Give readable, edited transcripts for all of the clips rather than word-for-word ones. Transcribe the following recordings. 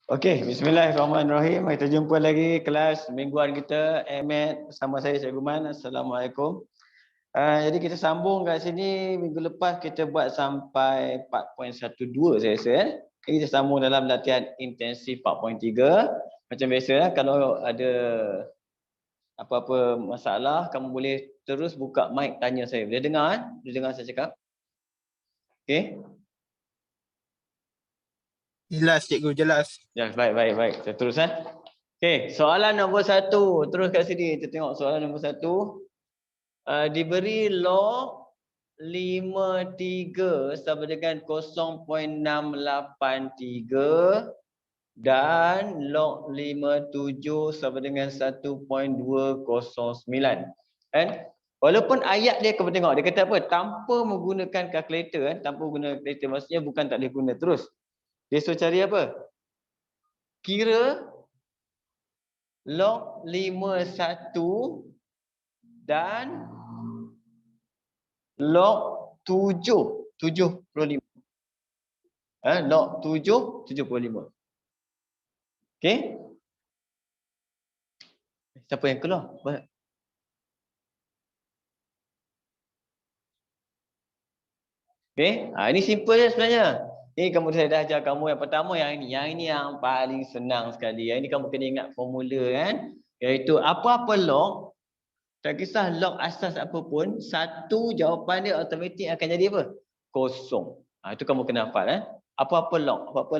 Okey, bismillahirrahmanirrahim. Kita jumpa lagi kelas mingguan kita MAT bersama saya Cikgu Man. Assalamualaikum. Jadi kita sambung kat sini. Minggu lepas kita buat sampai 4.12 saya rasa. Kita sambung dalam latihan intensif 4.3. Macam biasa kalau ada apa-apa masalah kamu boleh terus buka mic tanya saya. Boleh dengar kan? Boleh dengar saya cakap? Okey. Jelas cikgu, jelas. Ya, baik. Saya terus Okey, soalan nombor 1. Terus kat sini kita tengok soalan nombor 1. Diberi log 53 sama dengan 0.683 dan log 57 sama dengan 1.209. Kan? Walaupun ayat dia kamu tengok dia kata apa? Tanpa menggunakan kalkulator kan? Tanpa menggunakan kalkulator maksudnya bukan tak boleh guna terus. Dia suruh cari apa? Kira log 51 dan log 75. Log 75. Okey? Siapa yang keluar? Okey? Ini simple je sebenarnya. Ni kamu saya dah ajar kamu yang pertama yang ini. Yang ini yang paling senang sekali. Yang ini kamu kena ingat formula kan. Iaitu apa-apa log, tak kisah log asas apa pun, satu jawapan dia automatik akan jadi apa? Kosong. Itu kamu kena hafal Apa-apa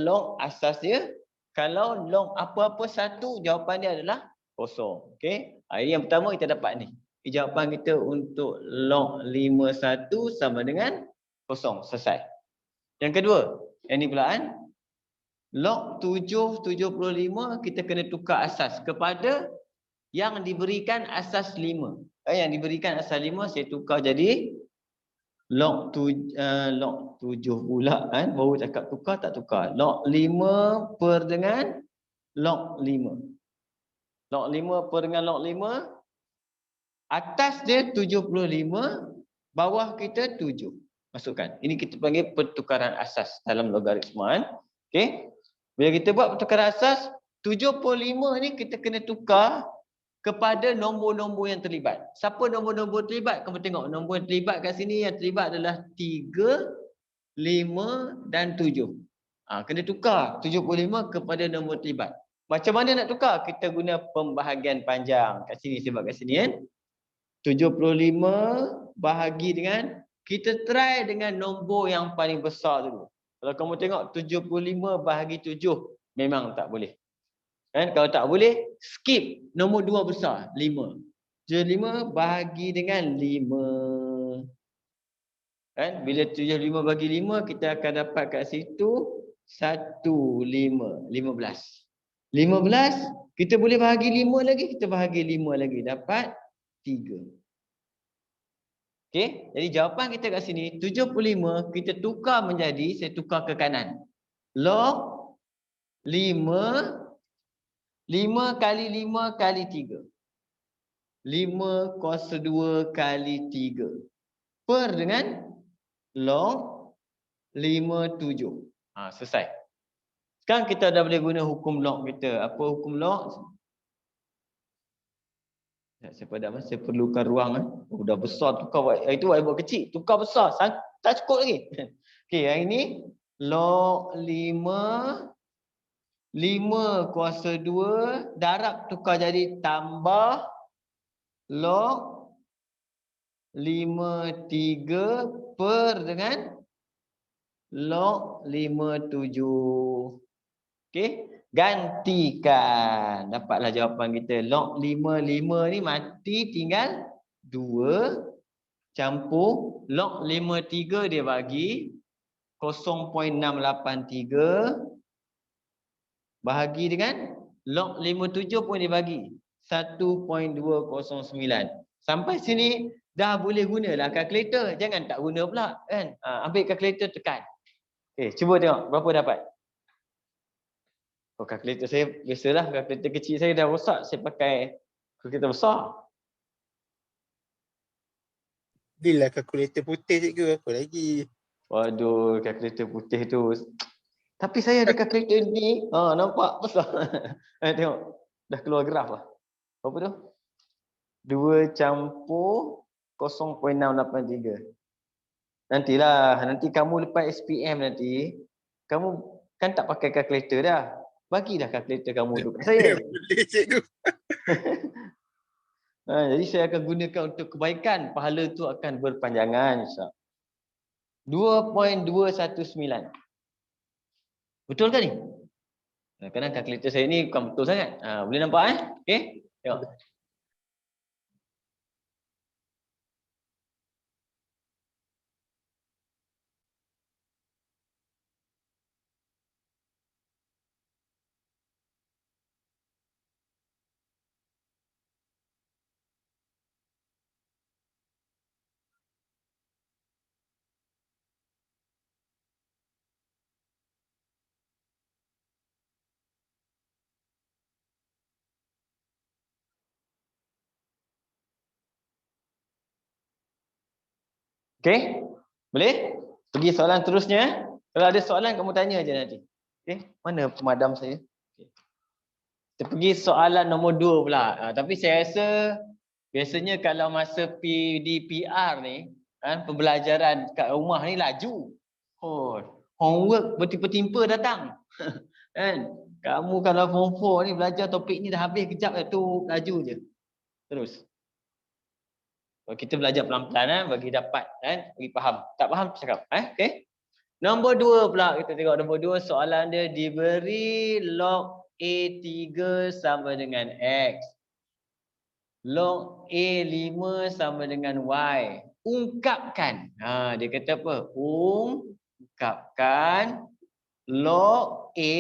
log asas dia, kalau log apa-apa satu, jawapan dia adalah kosong. Okey? Ini yang pertama kita dapat ni. Jawapan kita untuk log 51 sama dengan kosong. Selesai. Yang kedua, yang ni pulaan. Log 775 kita kena tukar asas kepada yang diberikan asas 5. Yang diberikan asas 5 saya tukar jadi log 7 pula baru cakap tukar tak tukar. Log 5 per dengan log 5. Log 5 per dengan log 5. Atas dia 75, bawah kita 7. Masukkan. Ini kita panggil pertukaran asas dalam logaritma Okey. Bila kita buat pertukaran asas, 75 ni kita kena tukar kepada nombor-nombor yang terlibat. Siapa nombor-nombor terlibat? Kamu tengok nombor yang terlibat kat sini, yang terlibat adalah 3, 5 dan 7. Kena tukar 75 kepada nombor terlibat. Macam mana nak tukar? Kita guna pembahagian panjang. Kat sini sebab kat sini 75 bahagi dengan, kita try dengan nombor yang paling besar dulu. Kalau kamu tengok 75 bahagi 7 memang tak boleh. Kalau tak boleh, skip nombor 2 besar, 5. 75 bahagi dengan 5. Bila 75 bagi 5, kita akan dapat kat situ 15. 15, kita boleh bahagi 5 lagi, kita bahagi 5 lagi, dapat 3. Okey, jadi jawapan kita kat sini 75 kita tukar menjadi, saya tukar ke kanan. Log 5 kali 5 kali 3. 5 kuasa 2 kali 3. Per dengan log 57. Selesai. Sekarang kita dah boleh guna hukum log kita. Apa hukum log? Saya padam, saya perlukan ruang dah besar tukar. Itu buat kecil, tukar besar. Tak cukup lagi. Okey, yang ini log 5 kuasa 2 darab tukar jadi tambah log 53 per dengan log 57. Okey, gantikan. Dapatlah jawapan kita. Log 55 ni mati, tinggal 2 campur log 53 dia bagi 0.683 bahagi dengan log 57 pun dia bagi 1.209. Sampai sini dah boleh gunalah kalkulator. Jangan tak guna pula kan. Ambil kalkulator, tekan. Okey, cuba tengok berapa dapat. Kalkulator saya biasalah, kalkulator kecil saya dah rosak, saya pakai kalkulator besar. Bila kalkulator putih cikgu, apa lagi? Waduh, kalkulator putih tu Tapi saya ada kalkulator ni. Nampak besar. Tengok. Dah keluar graf lah. Apa tu? 2 campur 0.683. Nanti kamu lepas SPM nanti, kamu kan tak pakai kalkulator dah. Bagilah kalkulator kamu tu kat saya. Boleh cikgu. Jadi saya akan gunakan untuk kebaikan. Pahala tu akan berpanjangan. 2.219. Betul ke ni? Kadang-kadang kalkulator saya ni bukan betul sangat. Boleh nampak Okey? Tengok. Okey? Boleh? Pergi soalan terusnya. Kalau ada soalan kamu tanya je nanti. Okey? Mana pemadam saya? Okay. Kita pergi soalan nombor 2 pula. Tapi saya rasa biasanya kalau masa PDPR ni, pembelajaran kat rumah ni laju. Homework bertimpa-timpa datang. Kan? Kamu kalau form 4 ni belajar topik ni dah habis kejap tu laju je. Terus. Kita belajar pelan-pelan bagi dapat bagi faham. Tak faham cakap. Okey. Nombor 2 pula kita tengok nombor 2 soalan dia diberi log A3 sama dengan X. Log A5 sama dengan Y. Ungkapkan. Dia kata apa? Ungkapkan log A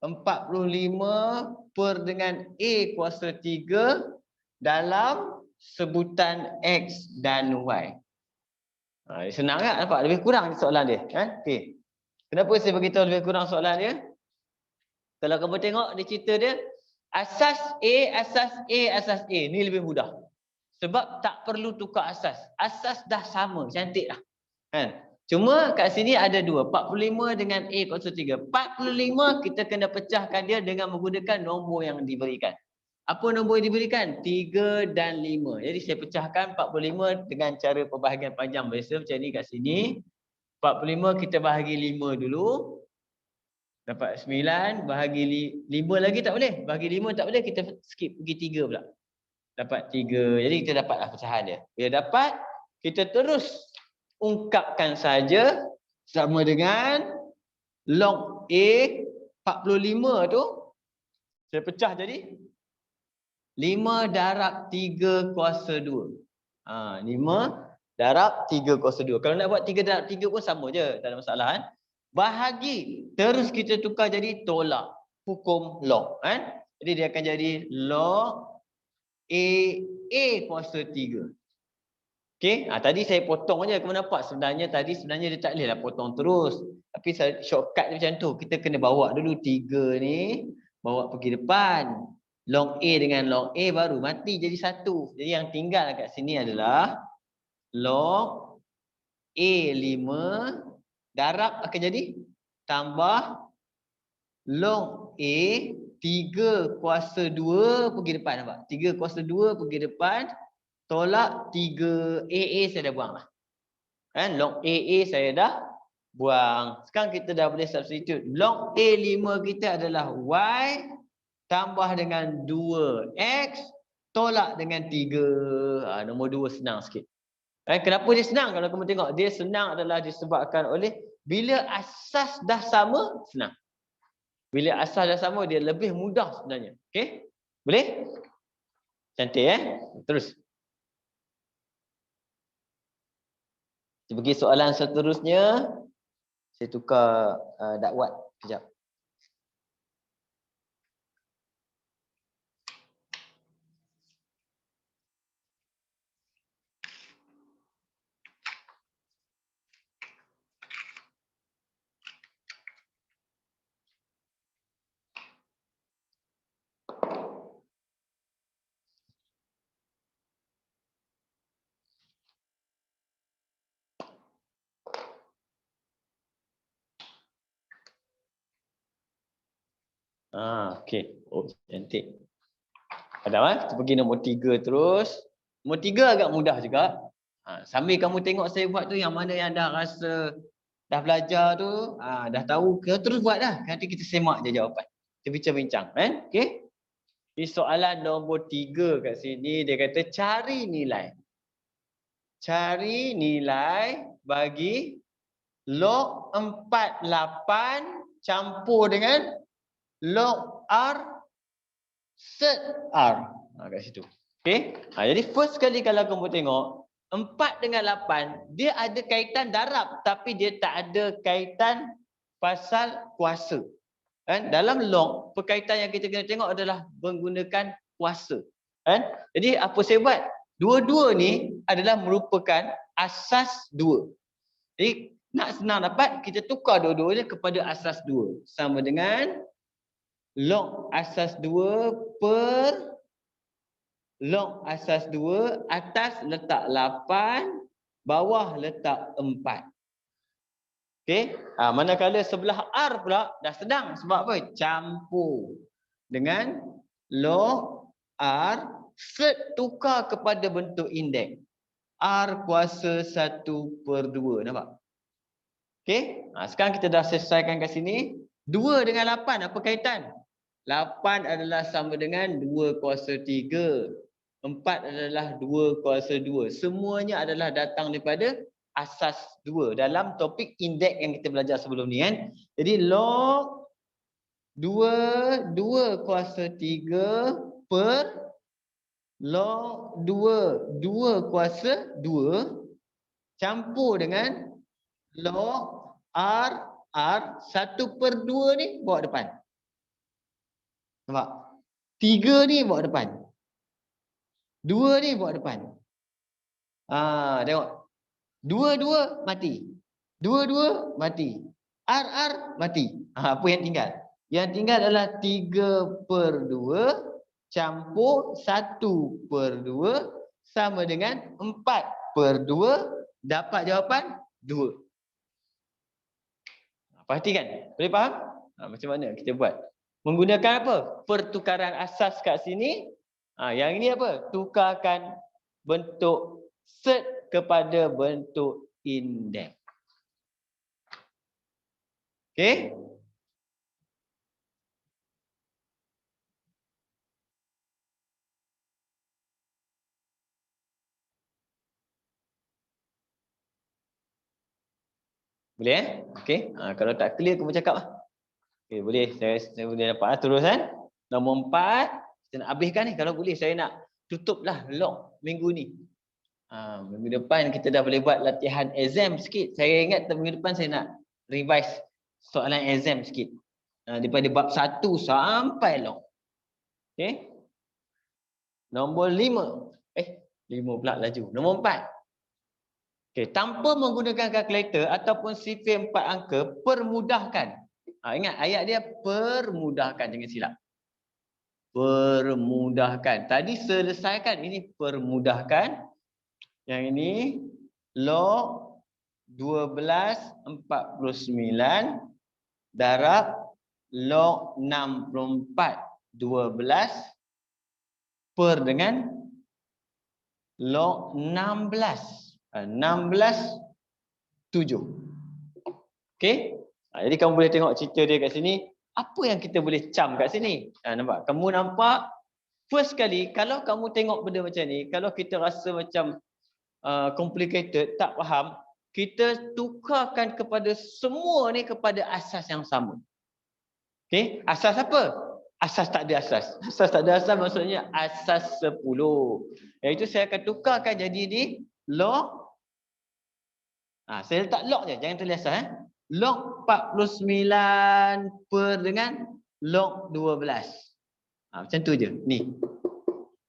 45 per dengan A kuasa 3 dalam sebutan X dan Y. Senang tak? Nampak? Lebih kurang soalan dia. Okey. Kenapa saya beritahu lebih kurang soalan dia? Kalau kamu tengok dia cerita dia, asas A, asas A, asas A. Ni lebih mudah. Sebab tak perlu tukar asas. Asas dah sama. Cantik lah. Cuma kat sini ada 2. 45 dengan A kuasa 3. 45 kita kena pecahkan dia dengan menggunakan nombor yang diberikan. Apa nombor yang diberikan? 3 dan 5. Jadi saya pecahkan 45 dengan cara pembahagian panjang biasa macam ni kat sini. 45 kita bahagi 5 dulu. Dapat 9. Bahagi 5 lagi tak boleh. Bahagi 5 tak boleh. Kita skip pergi 3 pula. Dapat 3. Jadi kita dapatlah pecahan dia. Bila dapat, kita terus ungkapkan saja sama dengan log A 45 tu. Saya pecah jadi 5 darab 3 kuasa 2. 5 darab 3 kuasa 2. Kalau nak buat 3 darab 3 pun sama je. Tak ada masalah. Bahagi. Terus kita tukar jadi tolak. Hukum log. Jadi dia akan jadi log A kuasa 3. Okey. Tadi saya potong je. Kamu nampak sebenarnya dia tak boleh lah potong terus. Tapi shortcut dia macam tu. Kita kena bawa dulu 3 ni. Bawa pergi depan. Log A dengan log A baru mati jadi 1. Jadi yang tinggal kat sini adalah log A5 darab akan jadi tambah log A 3 kuasa 2 pergi depan. Nampak? 3 kuasa 2 pergi depan. Tolak 3 AA saya dah buang lah. Log AA saya dah buang. Sekarang kita dah boleh substitute. Log A5 kita adalah Y tambah dengan 2X tolak dengan 3. Nombor 2 senang sikit. Kenapa dia senang? Kalau kamu tengok, dia senang adalah disebabkan oleh bila asas dah sama, senang. Bila asas dah sama, dia lebih mudah sebenarnya. Okey? Boleh? Cantik Terus. Kita pergi soalan seterusnya. Saya tukar dakwat kejap. Okey. Oh, cantik. Padahal kita pergi nombor 3 terus. Nombor 3 agak mudah juga. Sambil kamu tengok saya buat tu, yang mana yang dah rasa dah belajar tu, dah tahu, kita terus buat dah. Nanti kita semak je jawapan. Kita bincang-bincang. Okey. Di soalan nombor 3 kat sini, dia kata cari nilai. Cari nilai bagi log 48 campur dengan log R set R. Kat situ. Okey. Jadi first kali kalau kamu tengok 4 dengan 8, dia ada kaitan darab tapi dia tak ada kaitan pasal kuasa. Kan? Dalam log, perkaitan yang kita kena tengok adalah menggunakan kuasa. Kan? Jadi apa saya buat? Dua-dua ni adalah merupakan asas 2. Jadi nak senang dapat, kita tukar dua-duanya kepada asas 2. Sama dengan log asas 2 per log asas 2, atas letak 8, bawah letak 4. Okey, manakala sebelah R pula dah sedang, sebab apa? Campur dengan log R set tukar kepada bentuk indeks. R kuasa 1/2. Nampak? Okey, sekarang kita dah selesaikan kat sini. 2 dengan 8 apa kaitan? 8 adalah sama dengan 2 kuasa 3. 4 adalah 2 kuasa 2. Semuanya adalah datang daripada asas 2 dalam topik indeks yang kita belajar sebelum ni kan. Jadi log 2 kuasa 3 per log 2 kuasa 2 campur dengan log R 1/2 ni bawa depan. Nampak? 3 ni bawa depan. 2 ni bawa depan. Tengok. 2 mati. 2 mati. R mati. Apa yang tinggal? Yang tinggal adalah 3/2 campur 1/2 sama dengan 4/2. Dapat jawapan 2. Perhatikan. Boleh faham? Macam mana kita buat? Menggunakan apa? Pertukaran asas kat sini. Yang ini apa? Tukarkan bentuk set kepada bentuk indeks. Okey? Boleh Okey. Kalau tak clear kamu cakap lah. Okey, boleh. Saya boleh dapat terus kan? Nombor 4, kita nak habiskan ni. Kalau boleh saya nak tutuplah log minggu ni. Minggu depan kita dah boleh buat latihan exam sikit. Saya ingat minggu depan saya nak revise soalan exam sikit. Daripada bab 1 sampai log. Okey. Nombor 5. 5 pula laju. Nombor 4. Okey, tanpa menggunakan kalkulator ataupun sifir 4 angka, permudahkan. Ingat ayat dia permudahkan, jangan silap. Permudahkan. Tadi selesaikan, ini permudahkan. Yang ini log 12/49 darab log 64/12 per dengan log 16/7. Okey? Jadi kamu boleh tengok cerita dia kat sini. Apa yang kita boleh cam kat sini? Nampak? Kamu nampak first kali kalau kamu tengok benda macam ni, kalau kita rasa macam complicated, tak faham, kita tukarkan kepada semua ni kepada asas yang sama. Okey? Asas apa? Asas tak ada asas. Asas tak ada asas maksudnya asas 10. Iaitu saya akan tukarkan jadi ni log. Saya letak log je, jangan tulis asas. Log 49 per dengan log 12. Macam tu je. Ni.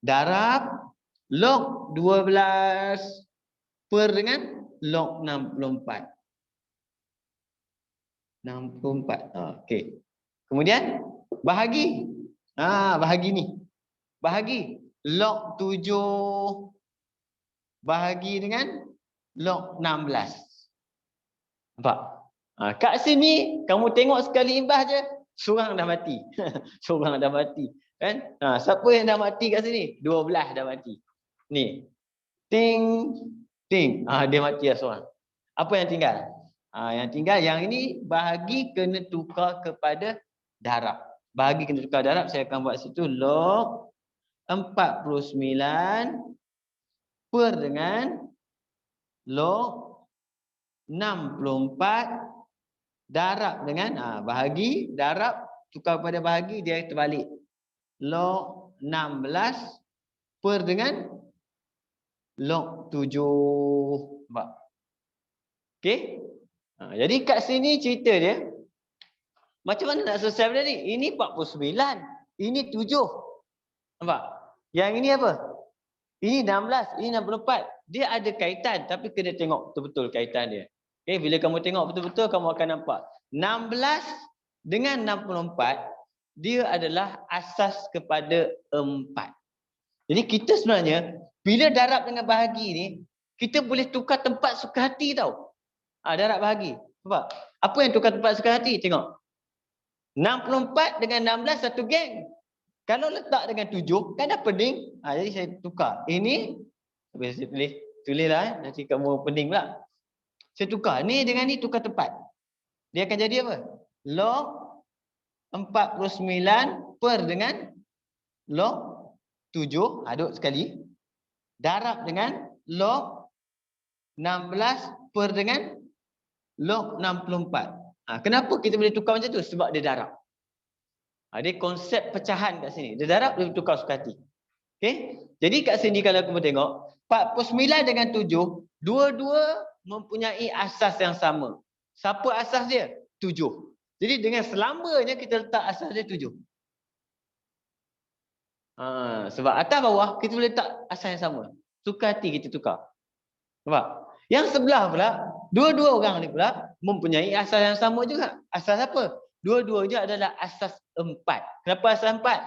Darab log 12 per dengan log 64. 64. Okey. Kemudian bahagi. Bahagi ni. Bahagi log 7 bahagi dengan log 16. Nampak? Kat sini kamu tengok sekali imbas je, Seorang dah mati. Seorang dah mati. Kan? Siapa yang dah mati kat sini? 12 dah mati. Ni. Ting. Ting. Dia mati dah seorang. Apa yang tinggal? Yang tinggal yang ini bahagi kena tukar kepada darab. Bahagi kena tukar darab, saya akan buat situ log 49 per dengan log 64 darab dengan bahagi, darab tukar kepada bahagi, dia terbalik. Log 16 per dengan log 7. Nampak? Okey? Jadi kat sini cerita dia macam mana nak selesai benda ni? Ini 49, ini 7. Nampak? Yang ini apa? Ini 16, ini 64. Dia ada kaitan tapi kena tengok betul-betul kaitan dia. Okey, bila kamu tengok betul-betul kamu akan nampak 16 dengan 64 dia adalah asas kepada 4. Jadi kita sebenarnya bila darab dengan bahagi ni kita boleh tukar tempat suka hati tau. Darab bahagi. Nampak? Apa yang tukar tempat suka hati? Tengok. 64 dengan 16 satu geng. Kalau letak dengan 7 kan dah pening. Jadi saya tukar. Ini saya tulislah nanti kamu pening pula. Saya tukar ni dengan ni, tukar tempat. Dia akan jadi apa? Log 49 per dengan log 7, duduk sekali. Darab dengan log 16 per dengan log 64. Kenapa kita boleh tukar macam tu? Sebab dia darab. Dia konsep pecahan kat sini. Dia darab, dia tukar suka hati. Okay? Jadi kat sini kalau kamu tengok, 49 dengan 7, dua-dua mempunyai asas yang sama. Siapa asas dia? 7. Jadi dengan selamanya kita letak asas dia 7. Sebab atas bawah kita boleh letak asas yang sama. Suka hati kita tukar. Nampak? Yang sebelah pula, dua-dua orang ni pula mempunyai asas yang sama juga. Asas apa? Dua-duanya adalah asas 4. Kenapa asas 4?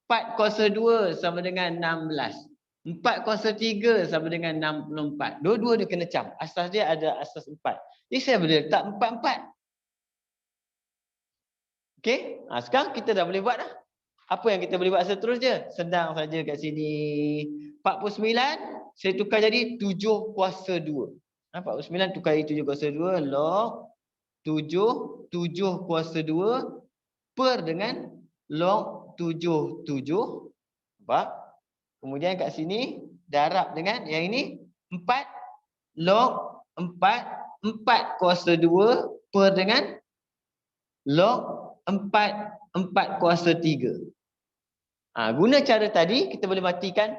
4 kuasa 2 sama dengan 16. 4 kuasa 3 sama dengan 64. Dua-dua dia kena cam. Asas dia ada asas 4. Jadi saya boleh letak 4-4. Okey? Sekarang kita dah boleh buat dah. Apa yang kita boleh buat seterusnya? Senang saja kat sini. 49 saya tukar jadi 7 kuasa 2. 49 tukar jadi 7 kuasa 2 log 7 kuasa 2 per dengan log 7. Nampak? Kemudian kat sini darab dengan yang ini 4 log 4 kuasa 2 per dengan log 4 kuasa 3. Guna cara tadi kita boleh matikan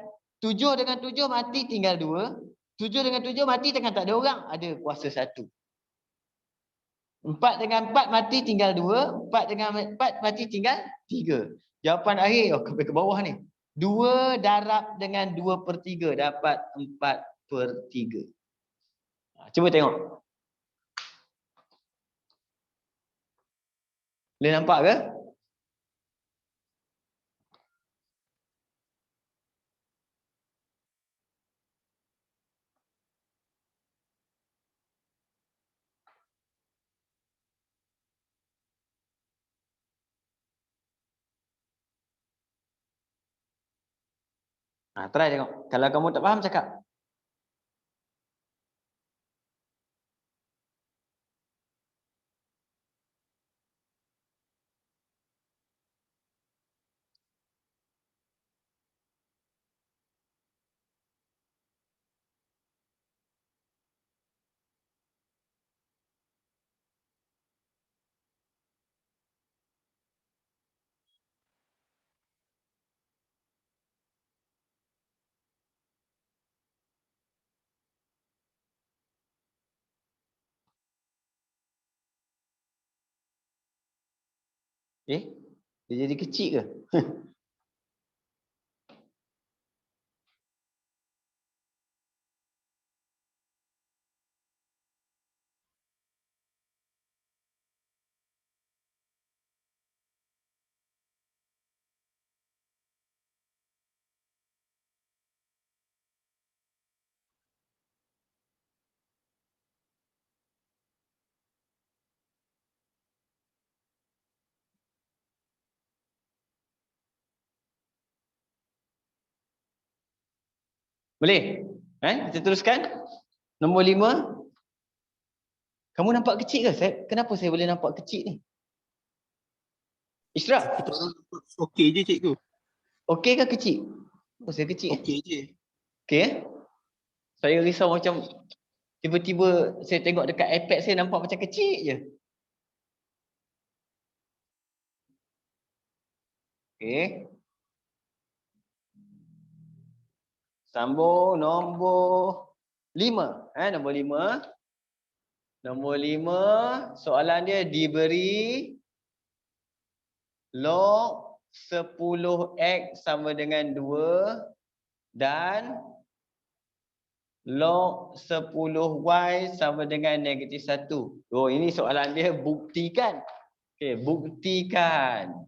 7 dengan 7 mati tinggal 2. 7 dengan 7 mati tengah tak ada orang, ada kuasa 1. 4 dengan 4 mati tinggal 2. 4 dengan 4 mati tinggal 3. Jawapan akhir sampai ke bawah ni. 2 darab dengan 2/3 dapat 4/3. Cuba tengok. Boleh nampak ke? Try tengok. Kalau kamu tak faham cakap. Dia jadi kecil ke? Boleh? Kita teruskan. Nombor 5. Kamu nampak kecil ke? Kenapa saya boleh nampak kecil ni? Isra, Kita orang nampak okey je cikgu. okey ke kecil? Oh, saya kecil. Okey je. Okey. Saya risau macam tiba-tiba saya tengok dekat iPad saya nampak macam kecil je. Okey. Sambung nombor 5. Nombor 5. Nombor 5, soalan dia diberi log 10x sama dengan 2 dan log 10y sama dengan negatif 1. Oh, ini soalan dia buktikan. Okey, buktikan.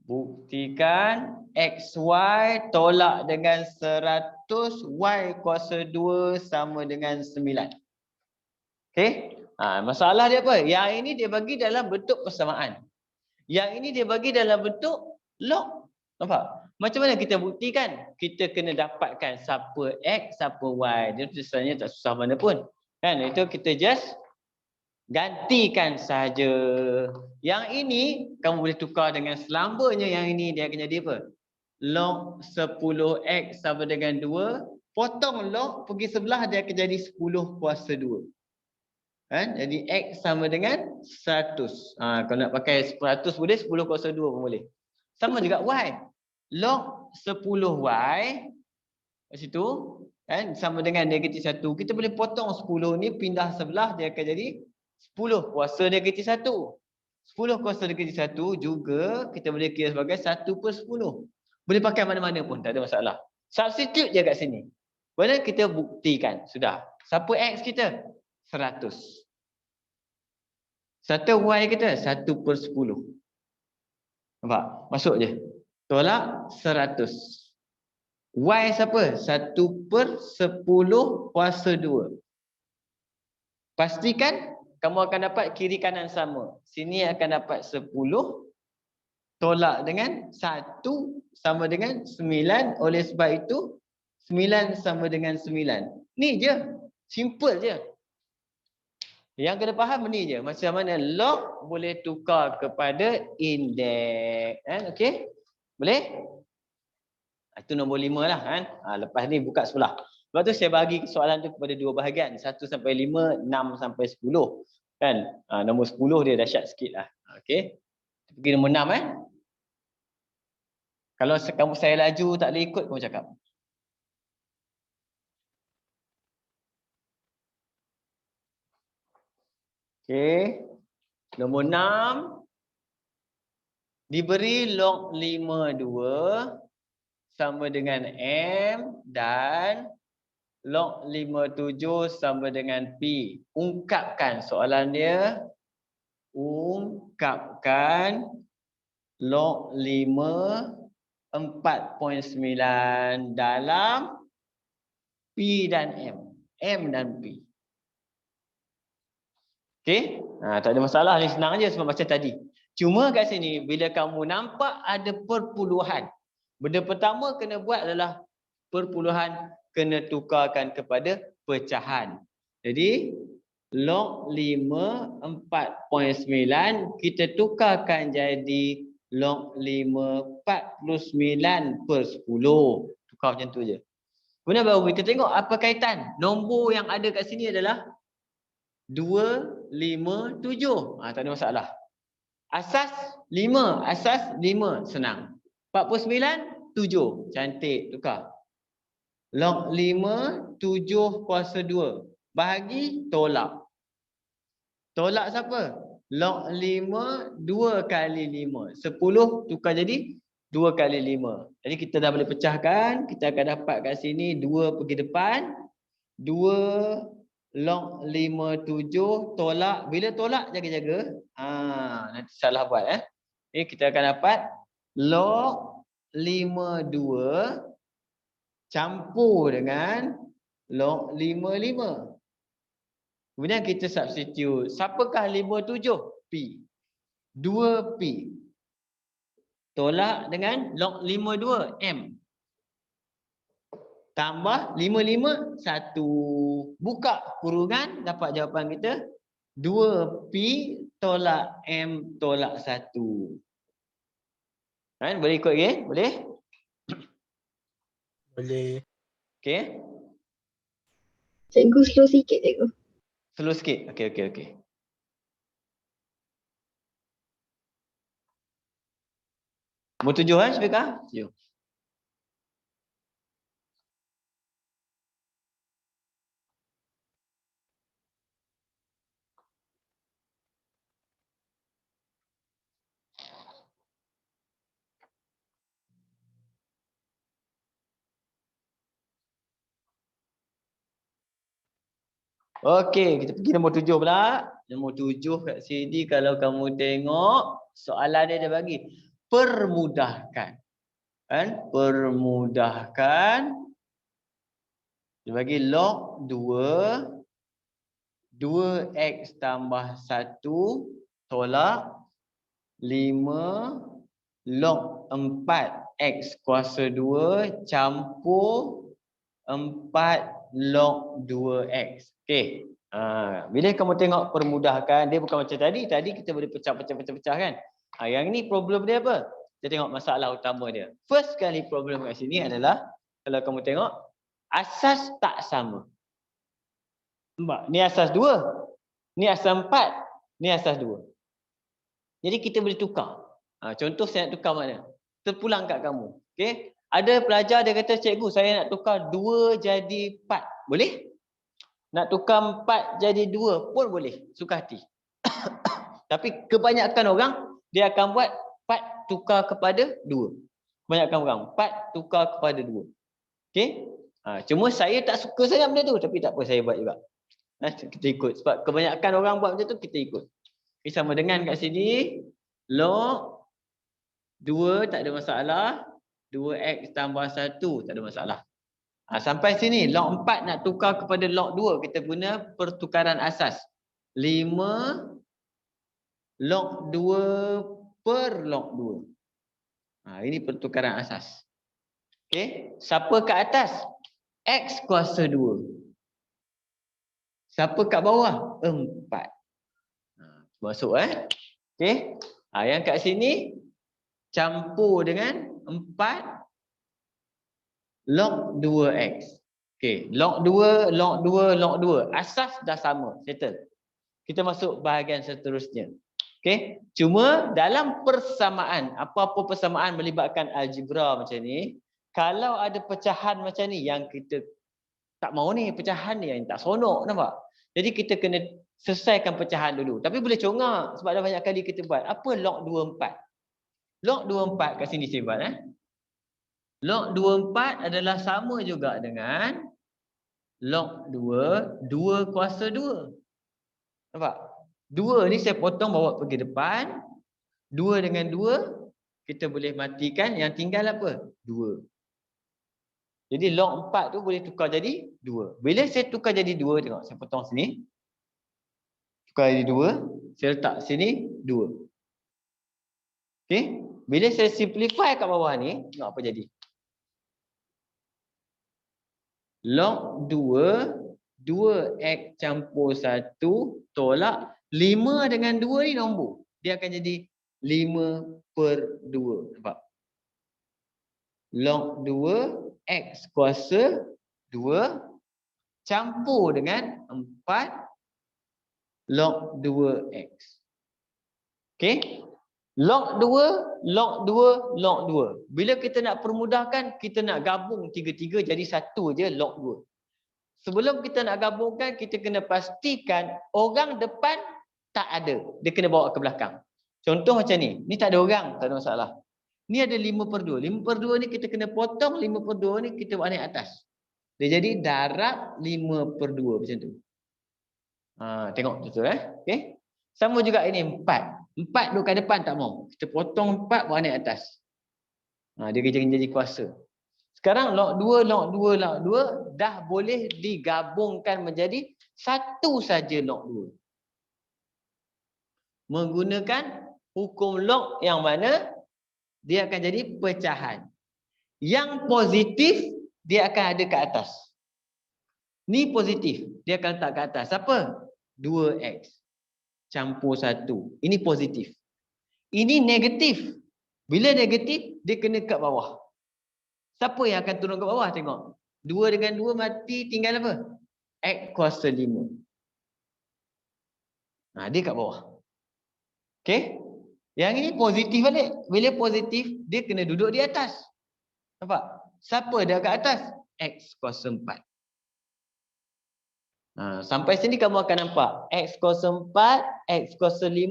Buktikan XY tolak dengan 100, Y kuasa 2 sama dengan 9. Okey? Masalah dia apa? Yang ini dia bagi dalam bentuk persamaan. Yang ini dia bagi dalam bentuk log. Nampak? Macam mana kita buktikan? Kita kena dapatkan siapa X, siapa Y. Dia tulisannya tak susah mana pun. Kan? Itu kita just gantikan saja. Yang ini kamu boleh tukar dengan selambanya. Yang ini dia akan jadi apa? Log 10x sama dengan 2. Potong log pergi sebelah dia akan jadi 10 kuasa 2. Jadi X sama dengan 100. Kalau nak pakai 100 boleh, 10 kuasa 2 pun boleh. Sama juga Y. Log 10Y kat situ sama dengan negatif 1. Kita boleh potong 10 ni pindah sebelah dia akan jadi 10 kuasa negatif 1. 10 kuasa negatif 1 juga kita boleh kira sebagai 1/10. Boleh pakai mana-mana pun, tak ada masalah. Substitute je kat sini. Boleh kita buktikan. Sudah. Siapa X kita? 100. Satu Y kita 1/10. Nampak? Masuk je. Tolak 100. Y siapa? 1/10 kuasa 2. Pastikan kamu akan dapat kiri kanan sama. Sini akan dapat 10. Tolak dengan 1 sama dengan 9. Oleh sebab itu 9 sama dengan 9. Ni je. Simple je. Yang kena faham ni je. Macam mana log boleh tukar kepada indeks. Okey? Boleh? Itu nombor 5 lah. Lepas ni buka sebelah. Lepas tu saya bagi soalan tu kepada 2 bahagian. 1 sampai 5, 6 sampai 10. Nombor 10 dia dahsyat sikit lah. Okey? Pergi nombor 6 Kalau kamu saya laju tak boleh ikut, kamu cakap. Okey. Nombor 6. Diberi log 52 sama dengan M dan log 57 sama dengan P. Ungkapkan soalan dia. Ungkapkan log 5 4.9 dalam P dan M. M dan P. Okey? Tak ada masalah ni, senang aja sebab macam tadi. Cuma kat sini bila kamu nampak ada perpuluhan, benda pertama kena buat adalah perpuluhan kena tukarkan kepada pecahan. Jadi log 5 4.9 kita tukarkan jadi log 5 49/10. Tukar macam tu je. Kemudian baru kita tengok apa kaitan. Nombor yang ada kat sini adalah 2, 5, 7. Tak ada masalah. Asas 5. Asas 5. Senang. 49, 7. Cantik. Tukar. Log 5, 7 kuasa 2. Bahagi, tolak. Tolak siapa? Log 5, 2 kali 5. 10 tukar jadi 2 kali 5. Jadi kita dah boleh pecahkan. Kita akan dapat kat sini 2 pergi depan. 2 log 5, 7 tolak. Bila tolak jaga-jaga. Nanti salah buat. Jadi kita akan dapat log 5, 2 campur dengan log 5, 5. Kemudian kita substitute. Siapakah 5, 7? P. 2P. Tolak dengan log 5, 2. M. tambah 5, 1. Buka kurungan, dapat jawapan kita 2P tolak M tolak 1. Kan? Boleh ikut lagi? Boleh? Boleh. Okey. Cikgu slow sikit cikgu. Slow sikit. Okey. Nombor 7 kan, Syafika? 7. Okey, kita pergi nombor 7 pula. Nombor 7 kat sini kalau kamu tengok soalan dia bagi permudahkan. Kan? Permudahkan. Dia bagi log 2x tambah 1 tolak 5 log 4x kuasa 2 campur 4 log 2x. Okey. Bila kamu tengok permudahkan, dia bukan macam tadi. Tadi kita boleh pecah kan. Yang ni problem dia apa? Kita tengok masalah utama dia. First kali problem kat sini adalah kalau kamu tengok asas tak sama. Nampak? Ni asas 2. Ni asas 4. Ni asas 2. Jadi kita boleh tukar. Contoh saya nak tukar mana? Terpulang kat kamu. Okey? Ada pelajar dia kata, cikgu saya nak tukar 2 jadi 4. Boleh? Nak tukar 4 jadi 2 pun boleh. Suka hati. Tapi kebanyakan orang dia akan buat 4 tukar kepada 2. Kebanyakan orang 4 tukar kepada 2. Okey? Cuma saya tak suka sangat benda tu, tapi tak apa, saya buat juga. Kita ikut. Sebab kebanyakan orang buat macam tu, kita ikut. Okay, sama dengan kat sini log 2 tak ada masalah, 2x tambah 1 tak ada masalah. Sampai sini log 4 nak tukar kepada log 2, kita guna pertukaran asas. 5 log 2 per log 2. Ini pertukaran asas. Okey, siapa kat atas? X kuasa 2. Siapa kat bawah? 4. Masuk Okey. Yang kat sini campur dengan 4 log 2x. Okey, log 2, log 2, log 2. Asas dah sama, settle. Kita masuk bahagian seterusnya. Okey, cuma dalam persamaan, apa-apa persamaan melibatkan algebra macam ni, kalau ada pecahan macam ni yang kita tak mau ni, pecahan ni yang tak seronok, nampak? Jadi kita kena selesaikan pecahan dulu. Tapi boleh congak sebab dah banyak kali kita buat. Apa log 24? Log 24 kat sini saya buat Log 24 adalah sama juga dengan log 2, 2 kuasa 2. Nampak? 2 ni saya potong bawa pergi depan. 2 dengan 2 kita boleh matikan, yang tinggal apa? 2. Jadi log 4 tu boleh tukar jadi 2. Bila saya tukar jadi 2, tengok saya potong sini. Tukar jadi 2, saya letak sini 2. Okey? Bila saya simplify kat bawah ni, tengok apa jadi. Log 2, 2x campur 1 tolak 5 dengan 2 ni nombor. Dia akan jadi 5 per 2. Nampak? Log 2 x kuasa 2 campur dengan 4 log 2x. Okey? Log 2, log 2, log 2. Bila kita nak permudahkan, kita nak gabung tiga-tiga jadi satu je log 2. Sebelum kita nak gabungkan, kita kena pastikan orang depan tak ada. Dia kena bawa ke belakang. Contoh macam ni. Ni tak ada orang, tak ada masalah. Ni ada 5 per 2. 5 per 2 ni kita kena potong, 5 per 2 ni kita buat naik atas. Dia jadi darab 5 per 2 macam tu. Tengok betul okey. Sama juga ini 4. 4 duduk kat depan tak mau. Kita potong 4 buat naik atas. Dia jadi kuasa. Sekarang log 2, log 2, log 2 dah boleh digabungkan menjadi satu saja log 2. Menggunakan hukum log yang mana dia akan jadi pecahan. Yang positif dia akan ada kat atas. Ni positif, dia akan letak kat atas. Apa? 2x campur 1. Ini positif. Ini negatif. Bila negatif, dia kena kat bawah. Siapa yang akan turun ke bawah? Tengok. 2 dengan 2 mati, tinggal apa? X kuasa 5. Dia kat bawah. Okey? Yang ini positif balik. Bila positif, dia kena duduk di atas. Nampak? Siapa dah kat atas? X kuasa 4. Sampai sini kamu akan nampak. X kuasa 4, X kuasa 5,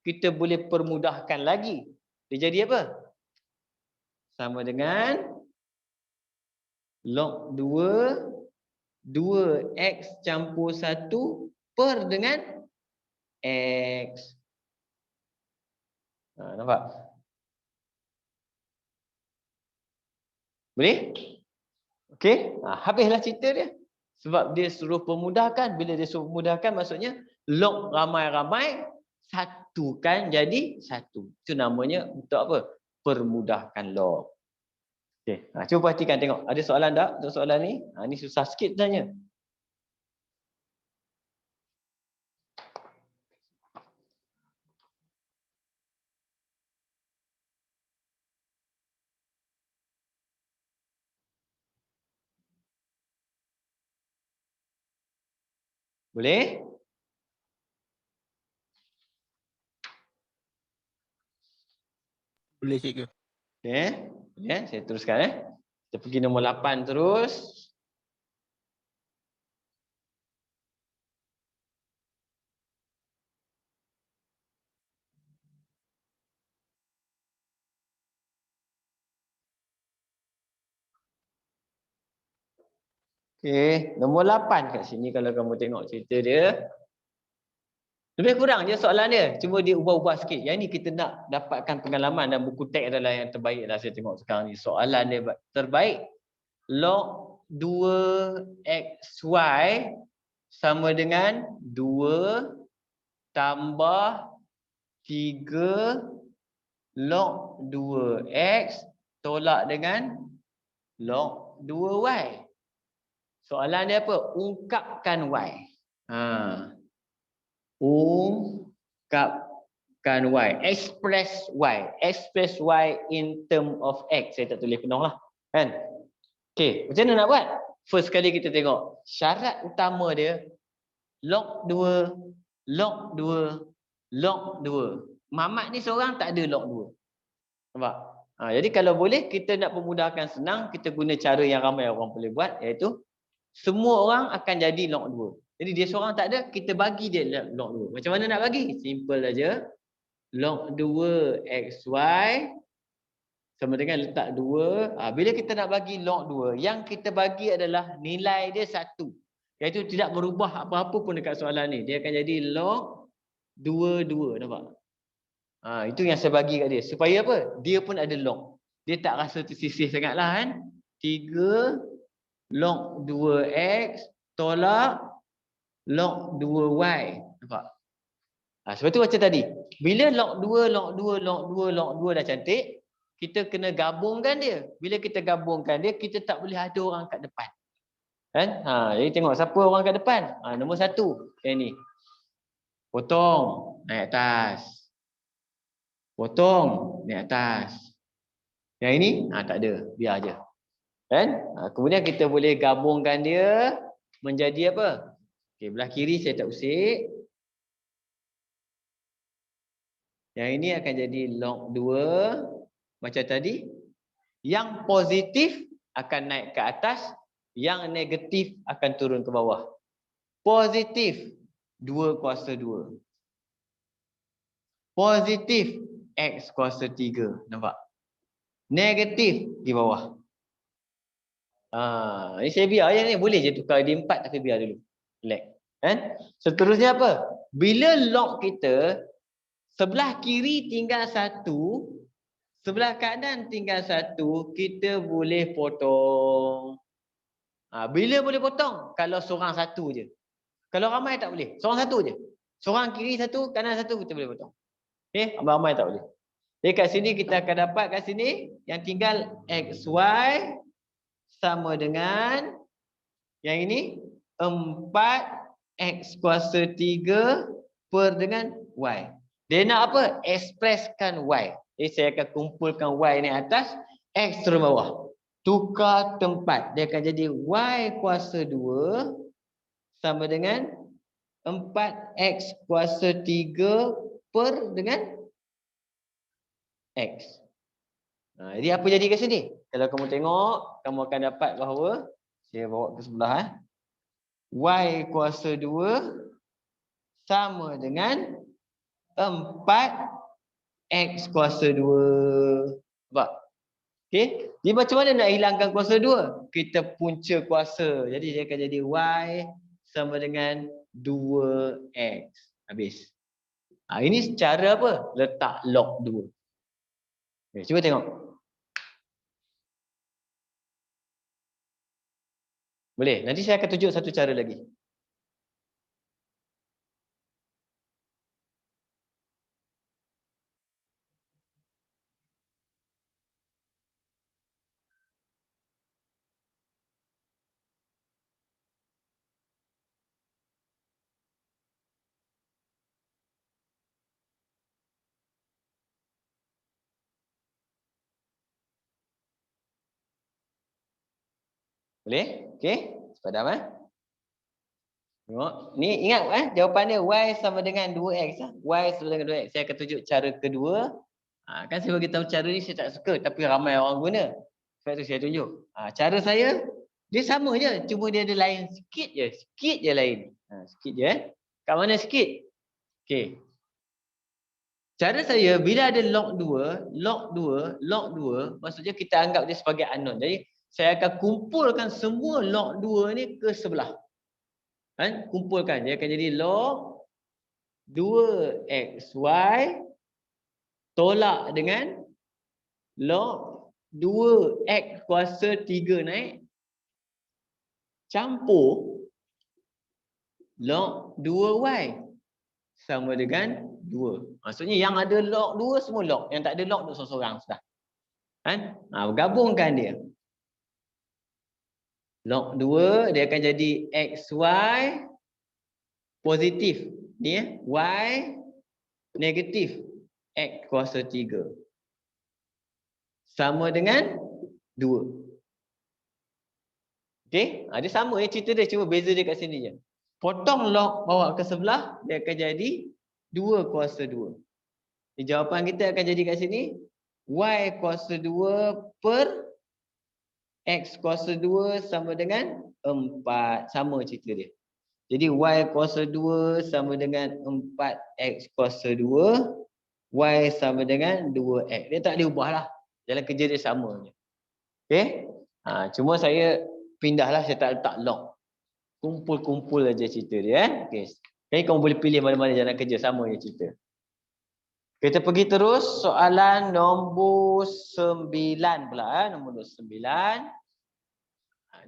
kita boleh permudahkan lagi. Dia jadi apa? Sama dengan log 2, 2x campur 1 per dengan x. Nampak? Boleh? Okey? Habislah cerita dia. Sebab dia suruh permudahkan. Bila dia suruh permudahkan, maksudnya log ramai-ramai satukan jadi 1. Itu namanya untuk apa? Permudahkan log. Okey, cuba perhatikan tengok. Ada soalan tak untuk soalan ni? Ni susah sikit tanya. Boleh? Boleh cikgu. Okey. Ya, saya teruskan Kita pergi nombor 8 terus. Okey, nombor 8 kat sini kalau kamu tengok cerita dia. Lebih kurang je soalan dia. Cuma dia ubah-ubah sikit. Yang ni kita nak dapatkan pengalaman dan buku teks adalah yang terbaik lah saya tengok sekarang ni. Soalan dia terbaik. Log 2xy sama dengan 2 tambah 3 log 2x tolak dengan log 2y. Soalan dia apa? Ungkapkan y. Ungkapkan y. Express y. Express y in term of x. Saya tak tulis penuh lah. Kan? Okey, macam mana nak buat? First kali kita tengok. Syarat utama dia log 2, log 2, log 2. Mamat ni seorang tak ada log 2. Nampak? Jadi kalau boleh kita nak pemudahkan senang, kita guna cara yang ramai orang boleh buat, iaitu semua orang akan jadi log 2. Jadi dia seorang tak ada, kita bagi dia log 2. Macam mana nak bagi? Simple aja. Log 2 xy sama dengan letak 2. Bila kita nak bagi log 2, yang kita bagi adalah nilai dia 1. Iaitu tidak berubah apa-apa pun dekat soalan ni. Dia akan jadi log 2. Nampak? Itu yang saya bagi kat dia. Supaya apa? Dia pun ada log. Dia tak rasa tersisih sangatlah kan. 3 log 2x tolak log 2y. Nampak? Sebab tu macam tadi. Bila log 2, log 2, log 2, log 2 dah cantik, kita kena gabungkan dia. Bila kita gabungkan dia, kita tak boleh ada orang kat depan. Kan? Jadi tengok siapa orang kat depan. Nombor 1. Yang ni. Potong. Naik atas. Potong. Naik atas. Yang ini, tak ada. Biar je. Kan? Kemudian kita boleh gabungkan dia menjadi apa? Okey, belah kiri saya tak usik. Yang ini akan jadi log 2 macam tadi. Yang positif akan naik ke atas, yang negatif akan turun ke bawah. Positif 2 kuasa 2. Positif x kuasa 3. Nampak? Negatif di bawah. Ini saya biar je ni. Boleh je tukar di 4 tapi biar dulu. Relax. Kan? Seterusnya apa? Bila log kita sebelah kiri tinggal 1, sebelah kanan tinggal 1, kita boleh potong. Bila boleh potong? Kalau seorang 1 je. Kalau ramai tak boleh. Seorang 1 je. Seorang kiri 1, kanan 1 kita boleh potong. Okey, ramai tak boleh. Jadi kat sini kita akan dapat kat sini yang tinggal xy sama dengan yang ini 4x kuasa 3 per dengan y. Dia nak apa? Ekspreskan y. Jadi saya akan kumpulkan y ni atas, x turun bawah. Tukar tempat. Dia akan jadi y kuasa 2 sama dengan 4x kuasa 3 per dengan x. Jadi apa jadi kat sini? Kalau kamu tengok, kamu akan dapat bahawa, saya bawa ke sebelah. Y kuasa 2 sama dengan 4x kuasa 2. Nampak? Okey. Jadi macam mana nak hilangkan kuasa 2? Kita punca kuasa. Jadi dia akan jadi y sama dengan 2x. Habis. Ini cara apa? Letak log 2. Okay, cuba tengok. Boleh? Nanti saya akan tunjuk satu cara lagi. Boleh? Okey. Sepadam Tengok. Ni ingat jawapan dia y sama dengan 2x Y sama dengan 2x. Saya akan tunjuk cara kedua. Kan saya bagi tahu cara ni saya tak suka tapi ramai orang guna. Sebab tu saya tunjuk. Cara saya dia sama je, cuma dia ada lain sikit je. Sikit je lain. Sikit je Kat mana sikit? Okey. Cara saya bila ada log 2, maksudnya kita anggap dia sebagai unknown. Jadi saya akan kumpulkan semua log 2 ni ke sebelah. Kan? Kumpulkan. Dia akan jadi log 2xy tolak dengan log 2x kuasa 3 naik campur log 2y sama dengan 2. Maksudnya yang ada log 2 semua log. Yang tak ada log tu seorang-seorang sudah. Kan? Gabungkan dia. Log 2 dia akan jadi xy positif. Ni y negatif x kuasa 3. Sama dengan 2. Okey? Dia sama cerita dia, cuma beza dia kat sini je. Potong log bawa ke sebelah, dia akan jadi 2 kuasa 2. Jawapan kita akan jadi kat sini y kuasa 2 per x kuasa 2 sama dengan 4. Sama cerita dia. Jadi y kuasa 2 sama dengan 4x kuasa 2. Y sama dengan 2x. Dia tak diubah lah. Jalan kerja dia sama je. Okey? Cuma saya pindahlah, saya tak letak log. Kumpul-kumpul aja cerita dia. Okey. Jadi kamu boleh pilih mana-mana jalan kerja, sama je cerita. Kita pergi terus soalan nombor 9 pula. Nombor 9.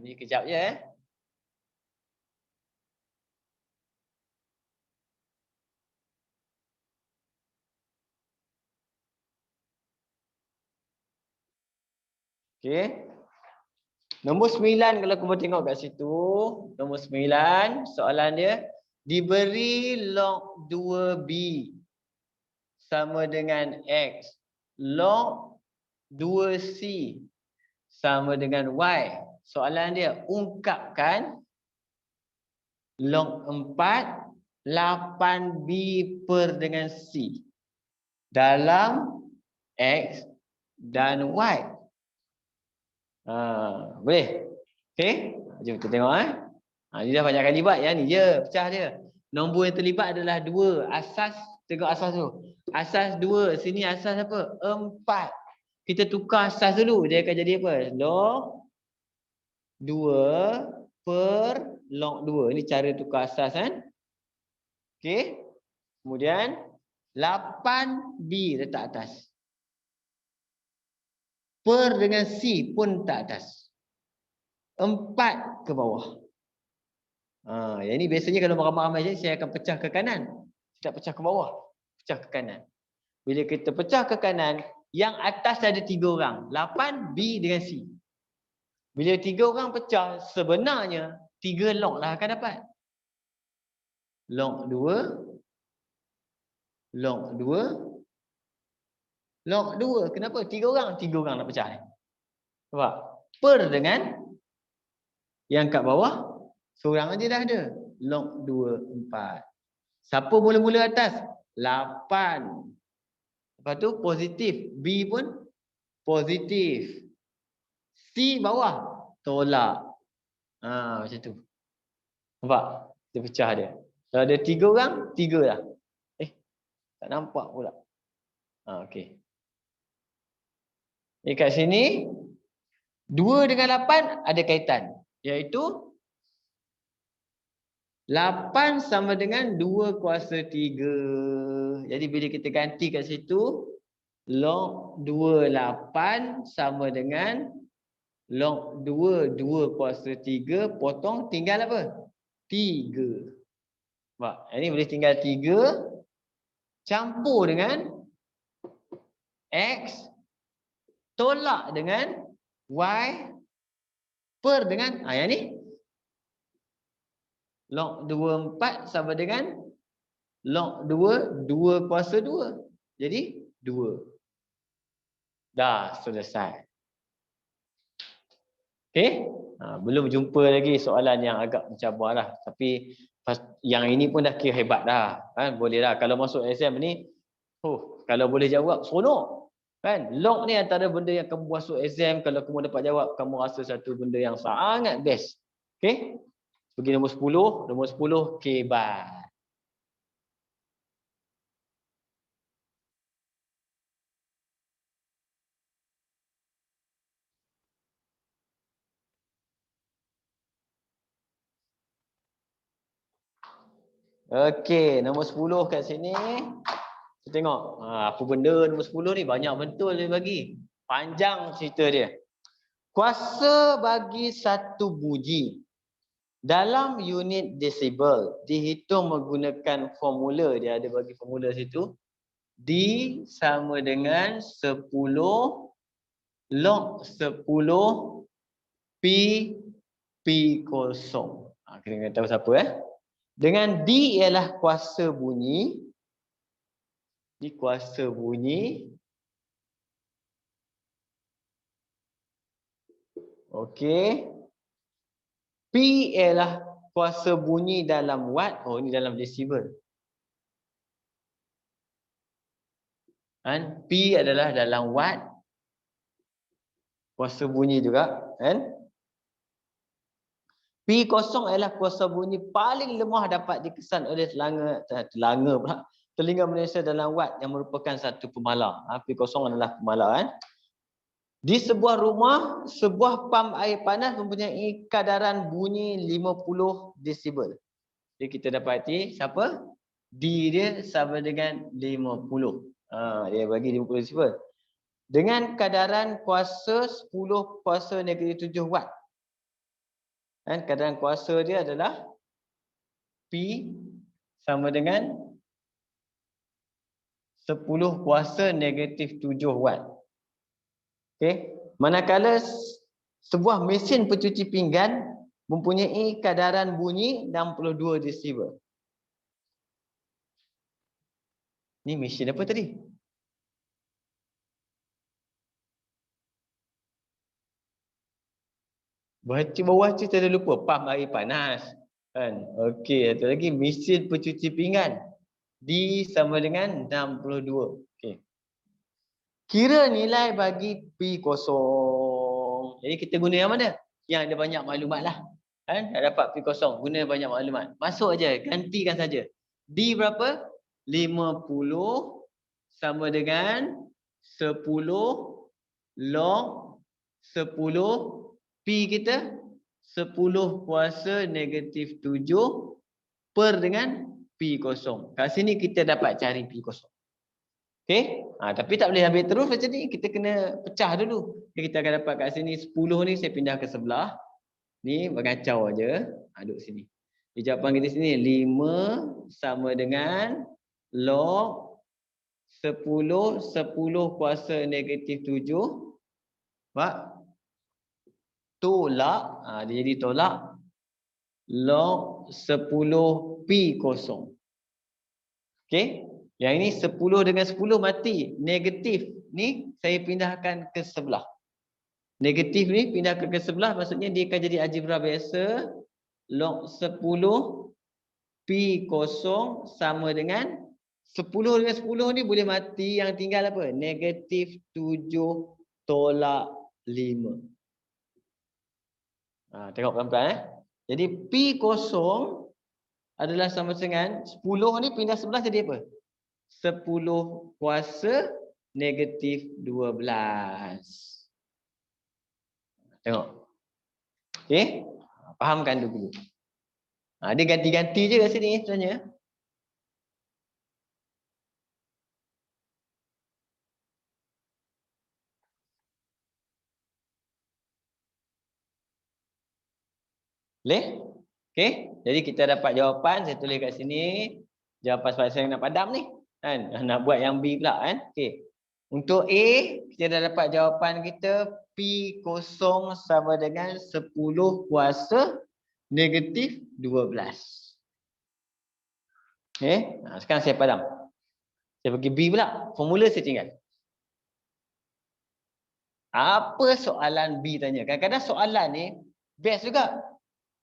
Ni kejap je. Okey. Nombor 9 kalau kamu tengok kat situ, nombor 9 soalan dia diberi log 2b sama dengan x, log 2c sama dengan y. Soalan dia ungkapkan log 4 8b per dengan c dalam x dan y. Boleh? Okey. Jom kita tengok ni dah banyak kali libat ya, ni je pecah dia. Nombor yang terlibat adalah 2. Asas, tengok asas tu. Asas 2, sini asas apa? 4. Kita tukar asas dulu, dia akan jadi apa? Log 2 per log 2. Ini cara tukar asas kan? Okey. Kemudian 8b letak atas. Per dengan C pun tak atas. 4 ke bawah. Yang ni biasanya kalau ramai-ramai je, saya akan pecah ke kanan. Tidak pecah ke bawah. Pecah ke kanan. Bila kita pecah ke kanan, yang atas ada 3 orang. 8, B dengan C. Bila 3 orang pecah, sebenarnya 3 log lah akan dapat. Log 2, log 2, log 2. Kenapa? 3 orang. 3 orang nak pecah ni. Nampak? Per dengan yang kat bawah, seorang aja dah ada. Log 2, 4. Siapa mula-mula atas? 8. Lepas tu positif. B pun positif. C bawah. Tolak. Macam tu. Nampak? Dia pecah dia. Kalau ada 3 orang, 3 lah. Tak nampak pula. Okey. Kat sini, 2 dengan 8 ada kaitan. Iaitu 8 sama dengan 2 kuasa 3. Jadi bila kita ganti kat situ, log 28 sama dengan log 2 kuasa 3 potong tinggal apa? 3. Nampak? Ini boleh tinggal 3 campur dengan X tolak dengan Y per dengan yang ni. Log 24 sama dengan log 2 kuasa 2. Jadi 2. Dah selesai. Okey? Belum jumpa lagi soalan yang agak mencabar lah. Tapi yang ini pun dah kira hebat dah. Kan? Boleh dah. Kalau masuk exam ni, kalau boleh jawab, seronok. Kan? Log ni antara benda yang kamu masuk exam, kalau kamu dapat jawab, kamu rasa satu benda yang sangat best. Okey? Pergi nombor 10. Nombor 10, kebat. Okey, nombor 10 kat sini. Kita tengok. Apa benda nombor 10 ni? Banyak betul dia bagi. Panjang cerita dia. Kuasa bagi satu bunyi dalam unit desibel dihitung menggunakan formula. Dia ada bagi formula situ. D sama dengan 10 log 10 P kosong. Kita kena tahu siapa Dengan D ialah kuasa bunyi. Di kuasa bunyi. Okey. P ialah kuasa bunyi dalam watt. Oh, ini dalam desibel. Kan? P adalah dalam watt. Kuasa bunyi juga. Kan? P kosong adalah kuasa bunyi paling lemah dapat dikesan oleh telinga manusia dalam watt yang merupakan satu pemalar. P kosong adalah pemalar. Kan? Di sebuah rumah, sebuah pam air panas mempunyai kadaran bunyi 50 desibel. Jadi kita dapati siapa? D dia sama dengan 50. Dia bagi 50 desibel. Dengan kadaran kuasa 10 kuasa negatif 7 watt. Dan kadaran kuasa dia adalah P sama dengan 10 kuasa negatif 7 watt. Okey. Manakala sebuah mesin pencuci pinggan mempunyai kadaran bunyi 62 desibel. Ni mesin apa tadi? Baca bawah tu saya dah lupa. Pam air panas. Kan? Okey, satu lagi mesin pencuci pinggan. D sama dengan 62. Okey. Kira nilai bagi P kosong. Jadi kita guna yang mana? Yang ada banyak maklumat lah. Kan? Dah dapat P kosong. Guna banyak maklumat. Masuk aja, gantikan saja. D berapa? 50 sama dengan 10 log 10 P kita 10 kuasa negatif 7 per dengan P kosong. Kat sini kita dapat cari P kosong. Okey? Tapi tak boleh ambil terus macam ni. Kita kena pecah dulu. Okay, kita akan dapat kat sini 10 ni saya pindah ke sebelah. Ni berkacau aja. Duduk sini. Jawapan kita sini 5 sama dengan log 10 kuasa negatif 7. Nampak? tolak, dia jadi tolak log 10 pi kosong. Okey, yang ini 10 dengan 10 mati, negatif ni saya pindahkan ke sebelah. Negatif ni pindah ke sebelah, maksudnya dia akan jadi algebra biasa. Log 10 pi kosong sama dengan 10 dengan 10 ni boleh mati, yang tinggal apa? Negatif 7 tolak 5. Tengok pelan-pelan. Jadi pi kosong adalah sama dengan 10 ni pindah sebelah jadi apa? 10 kuasa negatif 12. Tengok. Okey? Fahamkan dulu. Dia ganti-ganti je kat sini sebenarnya. Boleh? Okey? Jadi kita dapat jawapan, saya tulis kat sini. Jawapan sebab saya nak padam ni. Kan? Nak buat yang B pula kan? Okey. Untuk A, kita dah dapat jawapan kita P kosong sama dengan 10 kuasa negatif 12. Okey? Sekarang saya padam. Saya pergi B pula. Formula saya tinggal. Apa soalan B tanya? Kadang-kadang soalan ni best juga.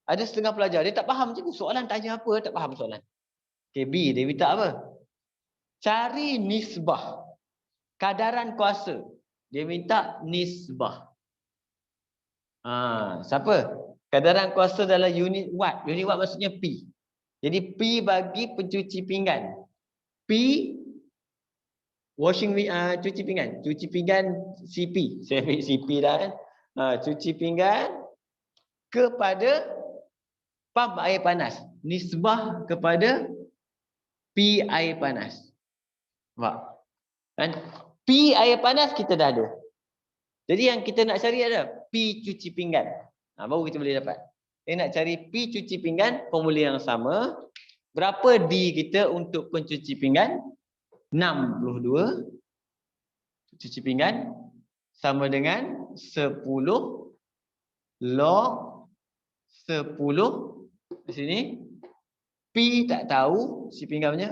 Ada setengah pelajar, dia tak faham cikgu. Soalan tanya apa, tak faham soalan. Okay, B, dia minta apa? Cari nisbah. Kadaran kuasa. Dia minta nisbah. Siapa? Kadaran kuasa dalam unit watt. Unit watt maksudnya P. Jadi P bagi pencuci pinggan. P cuci pinggan. Cuci pinggan CP. Saya ambil CP dah kan. Cuci pinggan kepada pump air panas. Nisbah kepada P air panas. Nampak? Kan? P air panas kita dah ada. Jadi yang kita nak cari adalah P cuci pinggan. Baru kita boleh dapat. Kita nak cari P cuci pinggan, formula yang sama. Berapa D kita untuk pencuci pinggan? 62. Cuci pinggan sama dengan 10 log 10 di sini. P tak tahu si pinggan punya.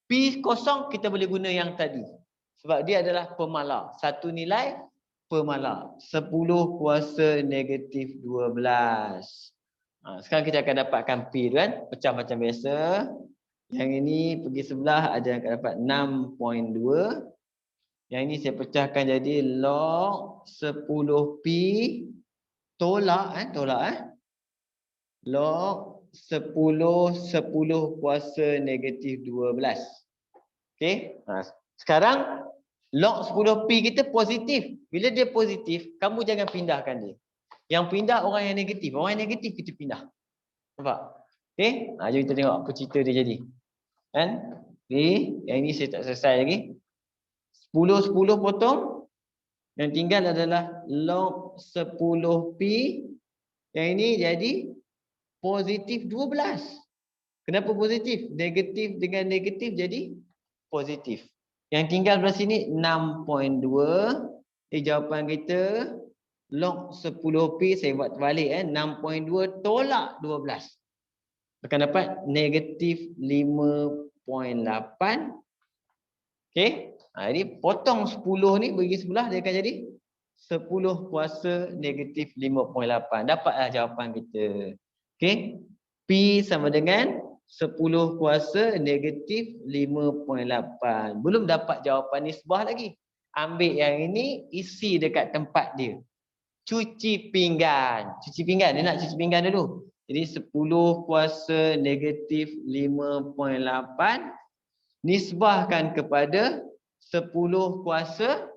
P kosong kita boleh guna yang tadi. Sebab dia adalah pemalar. Satu nilai pemalar. 10 kuasa negatif 12. Sekarang kita akan dapatkan P tu kan. Pecah macam biasa. Yang ini pergi sebelah ada yang akan dapat 6.2. Yang ini saya pecahkan jadi log 10 P tolak log 10 kuasa negatif 12. Okey. Sekarang log 10 P kita positif. Bila dia positif, kamu jangan pindahkan dia. Yang pindah orang yang negatif. Orang yang negatif kita pindah. Nampak? Okey. Jom kita tengok apa cerita dia jadi. Kan? Okey. Yang ini saya tak selesai lagi. 10 potong. Yang tinggal adalah log 10 P. Yang ini jadi positif 12. Kenapa positif? Negatif dengan negatif jadi positif. Yang tinggal belah sini 6.2. Jawapan kita log 10 P, saya buat terbalik 6.2 tolak 12. Akan dapat negatif 5.8. Okey. Jadi potong 10 ni bagi sebelah, dia akan jadi 10 kuasa negatif 5.8. Dapatlah jawapan kita. Okey. P sama dengan 10 kuasa negatif 5.8. Belum dapat jawapan nisbah lagi. Ambil yang ini, isi dekat tempat dia. Cuci pinggan. Cuci pinggan. Dia nak cuci pinggan dulu. Jadi 10 kuasa negatif 5.8. Nisbahkan kepada 10 kuasa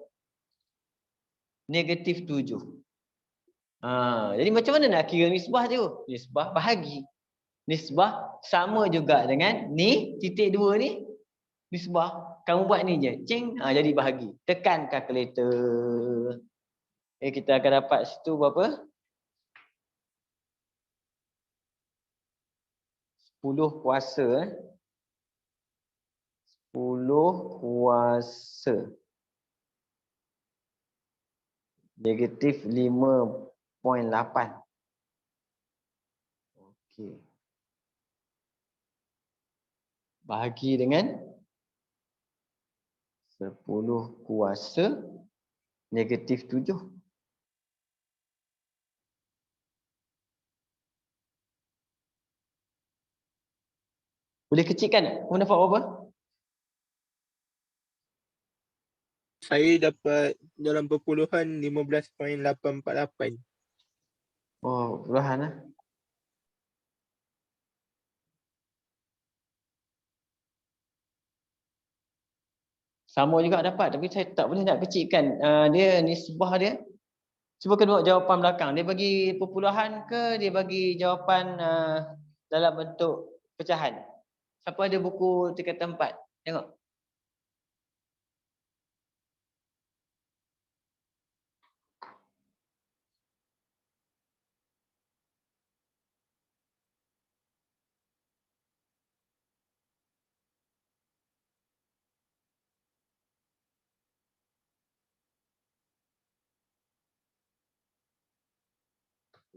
negatif 7. Jadi macam mana nak kira nisbah tu? Nisbah bahagi. Nisbah sama juga dengan ni, titik 2 ni. Nisbah. Kamu buat ni je. Cing. Jadi bahagi. Tekan kalkulator. Kita akan dapat situ berapa? 10 kuasa. 10 kuasa negatif 5.8 Okey. Bahagi dengan 10 kuasa negatif 7. Boleh kecilkan tak? Kamu dapat berapa? Saya dapat dalam perpuluhan 15.848. Oh, puluhan lah. Sama juga dapat, tapi saya tak boleh nak kecilkan. Dia nisbah dia. Cuba kedua jawapan belakang. Dia bagi perpuluhan ke dia bagi jawapan dalam bentuk pecahan? Siapa ada buku tingkatan 4? Tengok.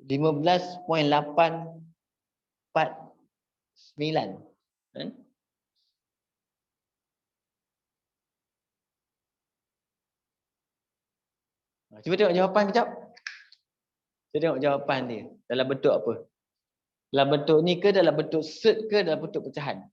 $15.849. Kan? Cuba tengok jawapan kejap. Kita tengok jawapan dia. Dalam bentuk apa? Dalam bentuk ni ke, dalam bentuk set ke, dalam bentuk pecahan?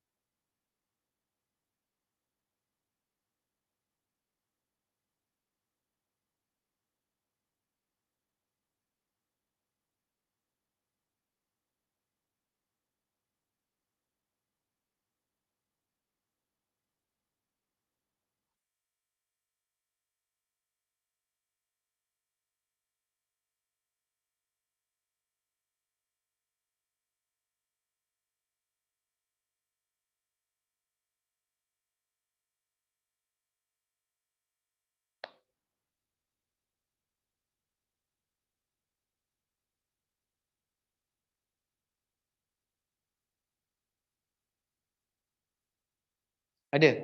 Ada?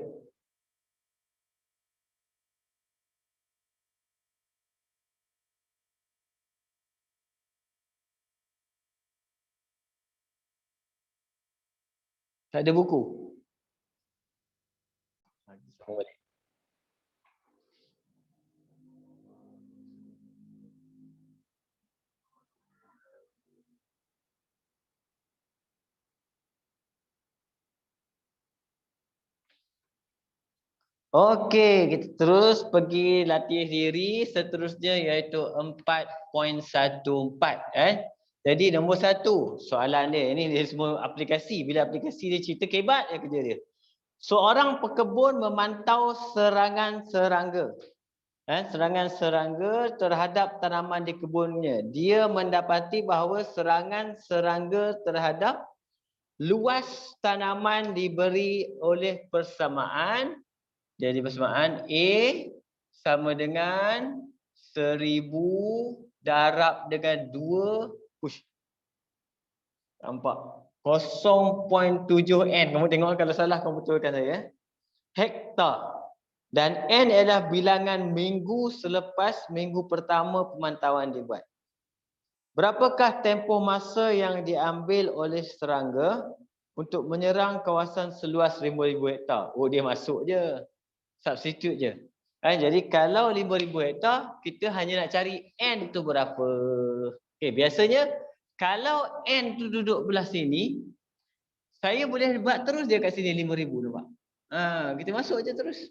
Tak ada buku? Boleh. Okey, kita terus pergi latih diri seterusnya iaitu 4.14. Jadi nombor 1 soalan dia. Ini dia semua aplikasi. Bila aplikasi dia cerita kebat ya kerja dia. Seorang pekebun memantau serangan serangga. Serangan serangga terhadap tanaman di kebunnya. Dia mendapati bahawa serangan serangga terhadap luas tanaman diberi oleh persamaan. Jadi persamaan A sama dengan 1000 darab dengan 2. Push. Nampak? 0.7 N. Kamu tengok kalau salah kamu betulkan saya. Hektar. Dan N adalah bilangan minggu selepas minggu pertama pemantauan dibuat. Berapakah tempoh masa yang diambil oleh serangga untuk menyerang kawasan seluas 5,000 hektar? Oh, dia masuk je. Substitute je. Jadi kalau 5,000 hektar, kita hanya nak cari N tu berapa. Okay, biasanya kalau N tu duduk belah sini, saya boleh buat terus dia kat sini 5,000 nampak. Kita masuk je terus.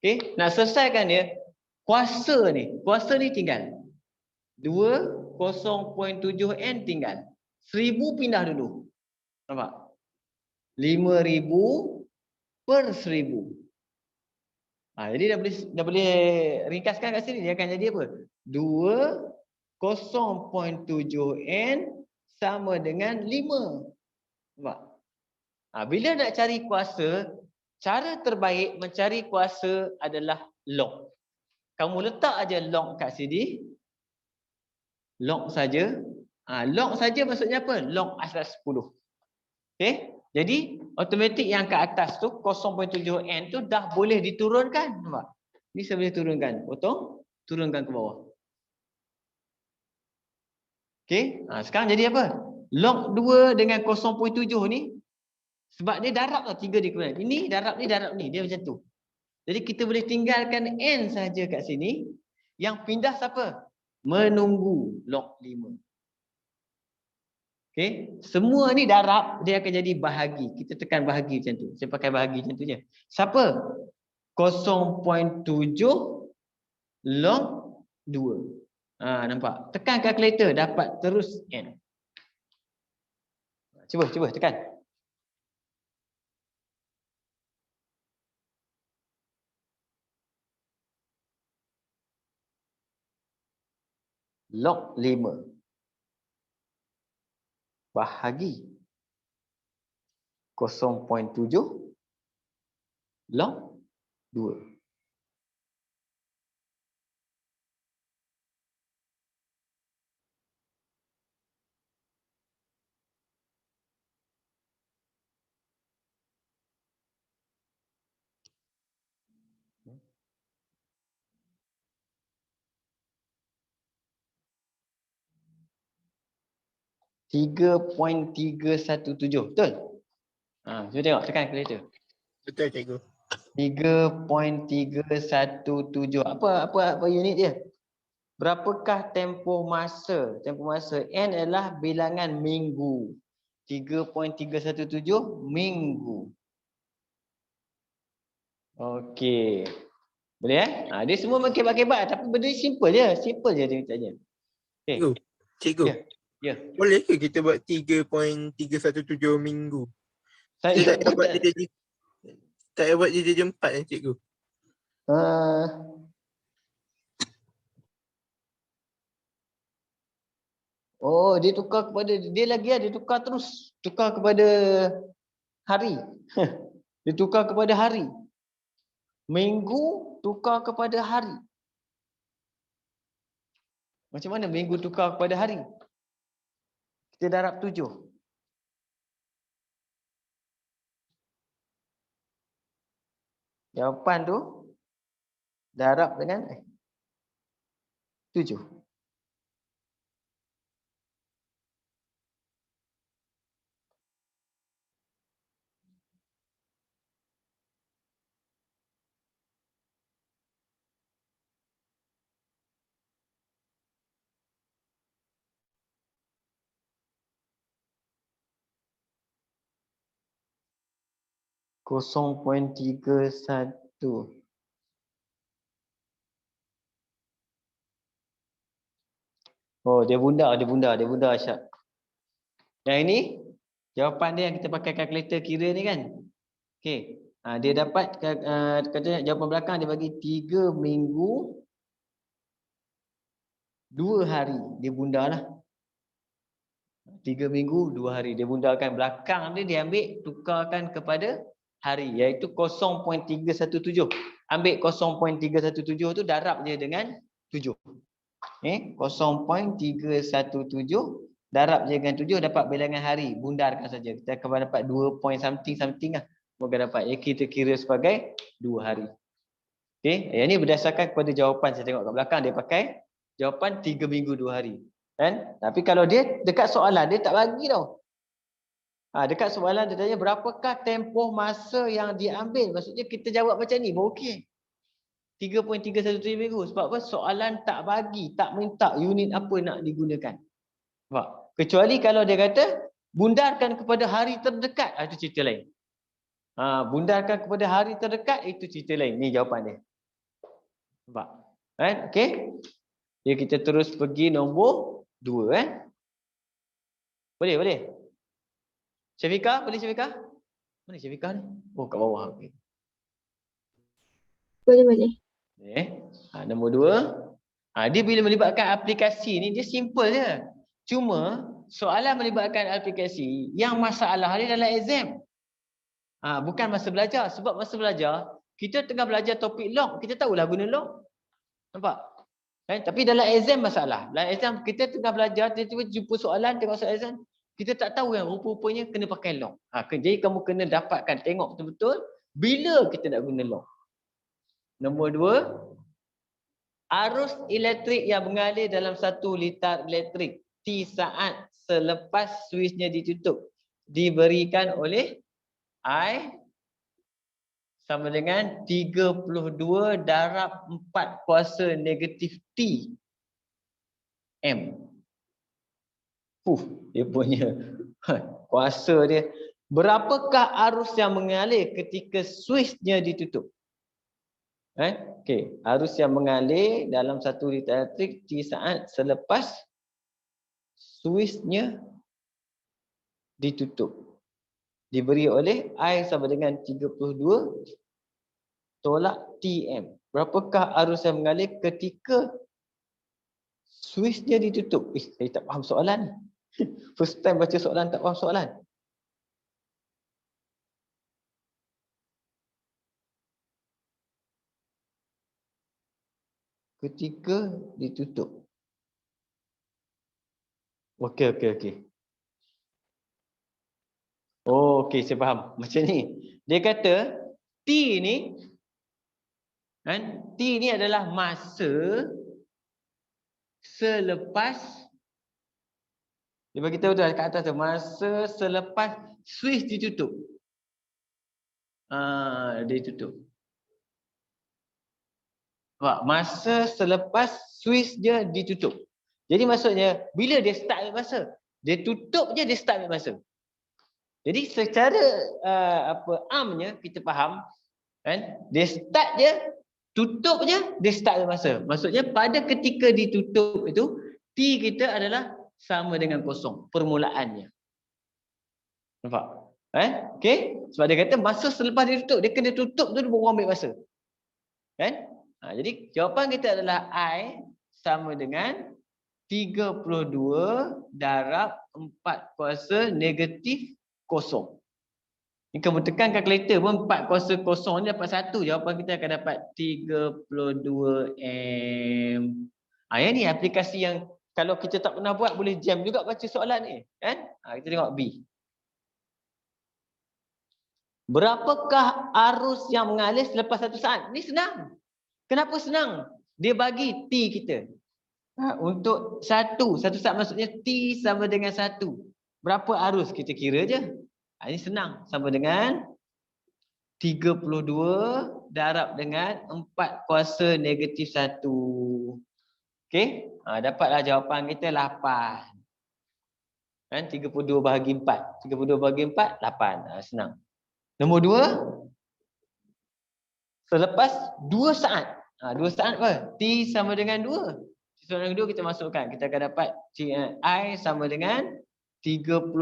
Okay, nak selesaikan dia, kuasa ni tinggal 0.7 N tinggal. 1000 pindah dulu. Nampak? 5,000 per 1000. Jadi dah boleh ringkaskan kat sini. Dia akan jadi apa? 0.7 N sama dengan 5. Nampak? Bila nak cari kuasa, cara terbaik mencari kuasa adalah log. Kamu letak aja log kat sini. Log saja. Log saja maksudnya apa? Log asas 10. Okey? Jadi automatik yang ke atas tu 0.7 N tu dah boleh diturunkan. Nampak? Ni saya boleh turunkan. Potong, turunkan ke bawah. Okey, sekarang jadi apa? Log 2 dengan 0.7 ni, sebab dia darab tau, 3 di kemudian. Ini darab ni, dia macam tu. Jadi kita boleh tinggalkan N saja kat sini. Yang pindah siapa? Menunggu log 5. Okey, semua ni darab, dia akan jadi bahagi. Kita tekan bahagi macam tu. Saya pakai bahagi macam tu je. Siapa? 0.7 log 2. Nampak? Tekan kalkulator, dapat terus N. Cuba tekan. Log 5 bahagi 0.7 log 2. .317, betul? Cuba tengok, tekan kalkulator. Betul cikgu. 3.317. Apa unit dia? Berapakah tempoh masa? Tempoh masa N adalah bilangan minggu. 3.317 minggu. Okey. Boleh dia semua kebat-kebat tapi benda ni simple je dia tanya. Okey. Cikgu. Ya. Boleh ke kita buat 3.317 minggu? Saya Dia tak dapat dia jadi 4 kan cikgu? Dia tukar kepada dia tukar terus. Tukar kepada hari. Dia tukar kepada hari. Minggu tukar kepada hari. Macam mana minggu tukar kepada hari? Kita darab 7. Jawapan tu darab dengan 7. .31. Dia bunda Asyad. Yang ini jawapan dia yang kita pakai kalkulator kira ni kan. Okey. Dia dapat kata jawapan belakang dia bagi 3 minggu 2 hari. Dia bunda lah. 3 minggu 2 hari. Dia bundakan belakang dia ambil tukarkan kepada hari iaitu 0.317. Ambil 0.317 tu darab je dengan 7. 0.317 darab je dengan 7 dapat bilangan hari. Bundarkan saja. Kita akan dapat 2 point something lah. Moga dapat. Kita kira sebagai 2 hari. Okey, yang ni berdasarkan kepada jawapan. Saya tengok kat belakang dia pakai jawapan 3 minggu 2 hari. Kan? Tapi kalau dia dekat soalan dia tak bagi tau. Dekat soalan dia tanya berapakah tempoh masa yang diambil. Maksudnya kita jawab macam ni pun okey. 3.317 minggu. Sebab apa? Soalan tak bagi, tak minta unit apa nak digunakan. Sebab kecuali kalau dia kata bundarkan kepada hari terdekat, itu cerita lain. Bundarkan kepada hari terdekat, itu cerita lain. Ni jawapan dia. Nampak? Kan? Okey. Ya, kita terus pergi nombor 2 Boleh. Syafiqah, boleh Syafiqah? Mana Syafiqah ni? Kat bawah. Okey. Boleh. Nombor 2. Dia bila melibatkan aplikasi ni dia simple je. Cuma soalan melibatkan aplikasi yang masalah dia dalam exam. Bukan masa belajar. Sebab masa belajar kita tengah belajar topik log, kita tahulah guna log. Nampak? Tapi dalam exam masalah. Dalam exam kita tengah belajar, tiba-tiba jumpa soalan, tengok soalan exam, kita tak tahu yang rupa-rupanya kena pakai log. Jadi kamu kena dapatkan, tengok betul-betul bila kita nak guna log. Nombor 2, arus elektrik yang mengalir dalam 1 liter elektrik. T saat selepas switchnya ditutup diberikan oleh I sama dengan 32 darab 4 kuasa negatif T M. Dia punya kuasa dia. Berapakah arus yang mengalir ketika switchnya ditutup? Okey, arus yang mengalir dalam satu liter elektrik T saat selepas switchnya ditutup. Diberi oleh I sama dengan 32 tolak TM. Berapakah arus yang mengalir ketika switchnya ditutup? Saya tak faham soalan ni. First time baca soalan tak faham soalan. Ketika ditutup. Okey. Oh, okey, saya faham. Macam ni. Dia kata T ni T ni adalah masa selepas, dia bagi tahu tu kat atas tu, masa selepas switch ditutup. Dia tutup. Masa selepas switch dia ditutup. Jadi maksudnya bila dia start ambil masa, dia tutup je dia start ambil masa. Jadi secara amnya kita faham kan, dia start je, tutup je, dia start ambil masa. Maksudnya pada ketika ditutup itu T kita adalah sama dengan kosong permulaannya. Nampak? Okey, sebab dia kata masa selepas dia tutup, dia kena tutup tu dia baru ambil masa. Kan? Jadi jawapan kita adalah I sama dengan 32 darab 4 kuasa negatif kosong. Ni kamu tekan kalkulator pun 4 kuasa kosong ni dapat 1. Jawapan kita akan dapat 32 M. Yang ni aplikasi yang kalau kita tak pernah buat boleh jam juga baca soalan ni. Kan? Kita tengok B. Berapakah arus yang mengalir selepas 1 saat? Ni senang. Kenapa senang? Dia bagi T kita. Untuk 1 saat maksudnya T sama dengan 1. Berapa arus? Kita kira je. Ini senang. Sama dengan 32 darab dengan 4 kuasa negatif 1. Okey? Dapatlah jawapan kita 8. Kan? 32 bahagi 4. 32 bahagi 4, 8. Senang. Nombor 2. Selepas 2 saat. 2 saat apa? T sama dengan 2. Soalan kedua kita masukkan. Kita akan dapat I sama dengan 32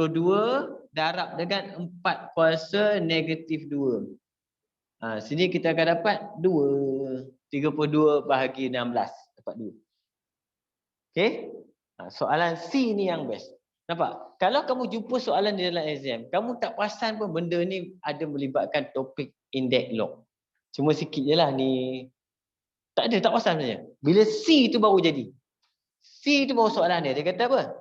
darab dengan 4 kuasa negatif 2. Sini kita akan dapat 2. 32 bahagi 16. Dapat 2. Okey? Soalan C ni yang best. Nampak? Kalau kamu jumpa soalan di dalam exam, kamu tak perasan pun benda ni ada melibatkan topik index log. Cuma sikit je lah ni. Tak ada, tak perasan sebenarnya. Bila C tu baru jadi. C tu baru soalan dia. Dia kata apa?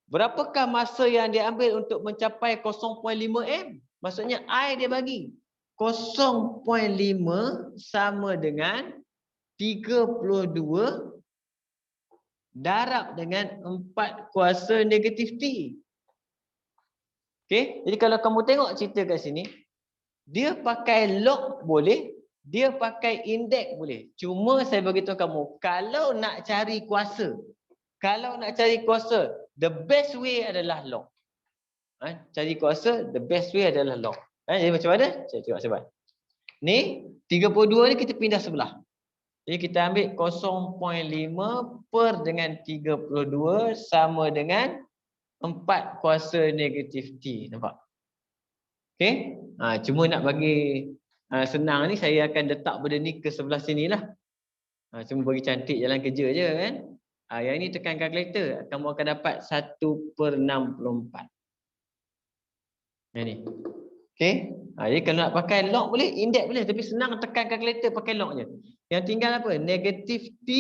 Berapakah masa yang dia ambil untuk mencapai 0.5 M? Maksudnya I dia bagi. 0.5 sama dengan 32 darab dengan 4 kuasa negatif T. Okey, jadi kalau kamu tengok cerita kat sini, dia pakai log boleh, dia pakai indeks boleh. Cuma saya beritahu kamu, kalau nak cari kuasa, the best way adalah log. Cari kuasa, the best way adalah log. Jadi macam mana? Saya tengok sebab. Ni 32 ni kita pindah sebelah. Jadi kita ambil 0.5 per dengan 32 sama dengan 4 kuasa negatif T. Nampak? Okey? Cuma nak bagi senang ni, saya akan letak benda ni ke sebelah sini lah. Cuma bagi cantik jalan kerja je kan. Yang ni tekan kalkulator, kamu akan dapat 1/64. Yang ni. Okey? Jadi kalau nak pakai log boleh, indeks boleh, tapi senang tekan kalkulator pakai log je. Yang tinggal apa? Negatif T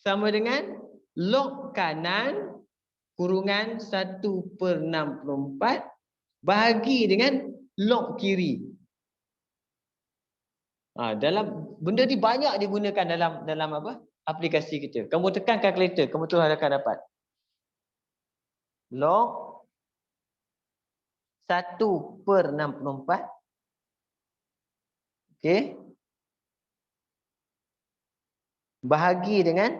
sama dengan log kanan kurungan 1/64 bahagi dengan log kiri. Dalam benda ni banyak digunakan dalam apa? Aplikasi kita. Kamu tekan kalkulator, kamu tu akan dapat. log 1/64. Okey. Bahagi dengan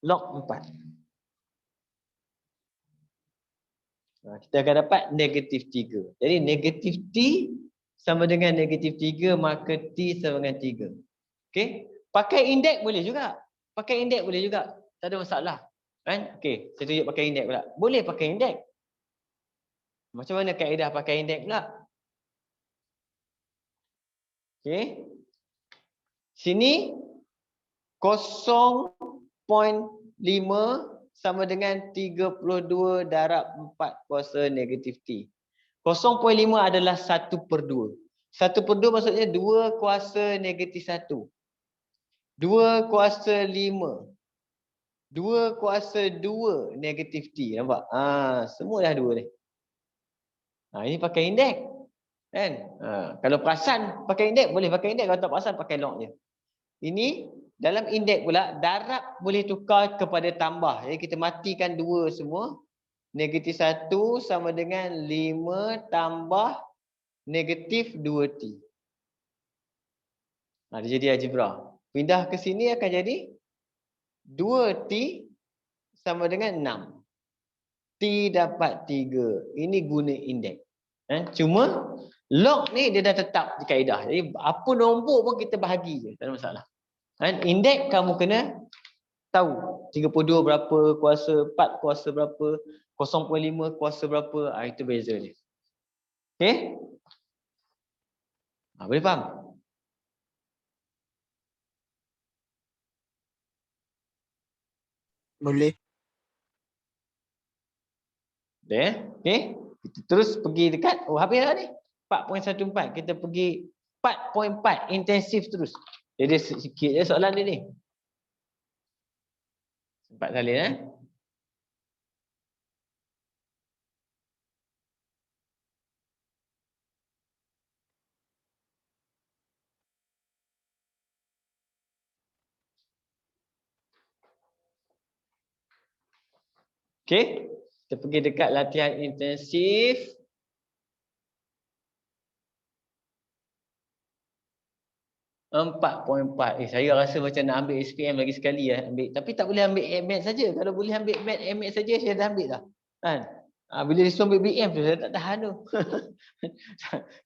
log 4. Kita akan dapat negatif 3. Jadi negatif T sama dengan negatif 3, maka T sama dengan 3. Okey. Pakai indeks boleh juga. Pakai indeks boleh juga. Tak ada masalah. Kan? Okey. Saya tunjuk pakai indeks pula. Boleh pakai indeks. Macam mana kaedah pakai indeks pula? Okey. Sini 0.5 sama dengan 32 darab 4 kuasa negatif T. 0.5 adalah 1/2. 1/2 maksudnya 2 kuasa negatif 1. 2 kuasa 5. 2 kuasa 2 negatif T. Nampak? Semua dah 2 ni. Ini pakai indeks. Kan? Kalau perasan pakai indeks, boleh pakai indeks. Kalau tak perasan pakai log je. Ini dalam indeks pula, darab boleh tukar kepada tambah. Jadi kita matikan 2 semua. Negatif 1 sama dengan 5 tambah negatif 2T. Dia jadi algebra. Pindah ke sini akan jadi 2T sama dengan 6. T dapat 3. Ini guna indeks. Cuma log ni dia dah tetap di kaedah. Jadi apa nombor pun kita bahagi je. Tak ada masalah. Indeks kamu kena tahu 32 berapa, kuasa 4 kuasa berapa, 0.5 kuasa berapa. Itu beza dia. Okey? Boleh faham? Boleh. Okey? Kita terus pergi dekat, habis dah ni. 4.14. Kita pergi 4.4 intensif terus. Jadi sikit je soalan dia ni. Sempat salin Okey. Kita pergi dekat latihan intensif. .4. Saya rasa macam nak ambil SPM lagi sekali ambil. Tapi tak boleh ambil MAT saja. Kalau boleh ambil MAT saja, saya dah ambil dah. Kan? Bila disuruh ambil BM tu, saya tak tahan tu.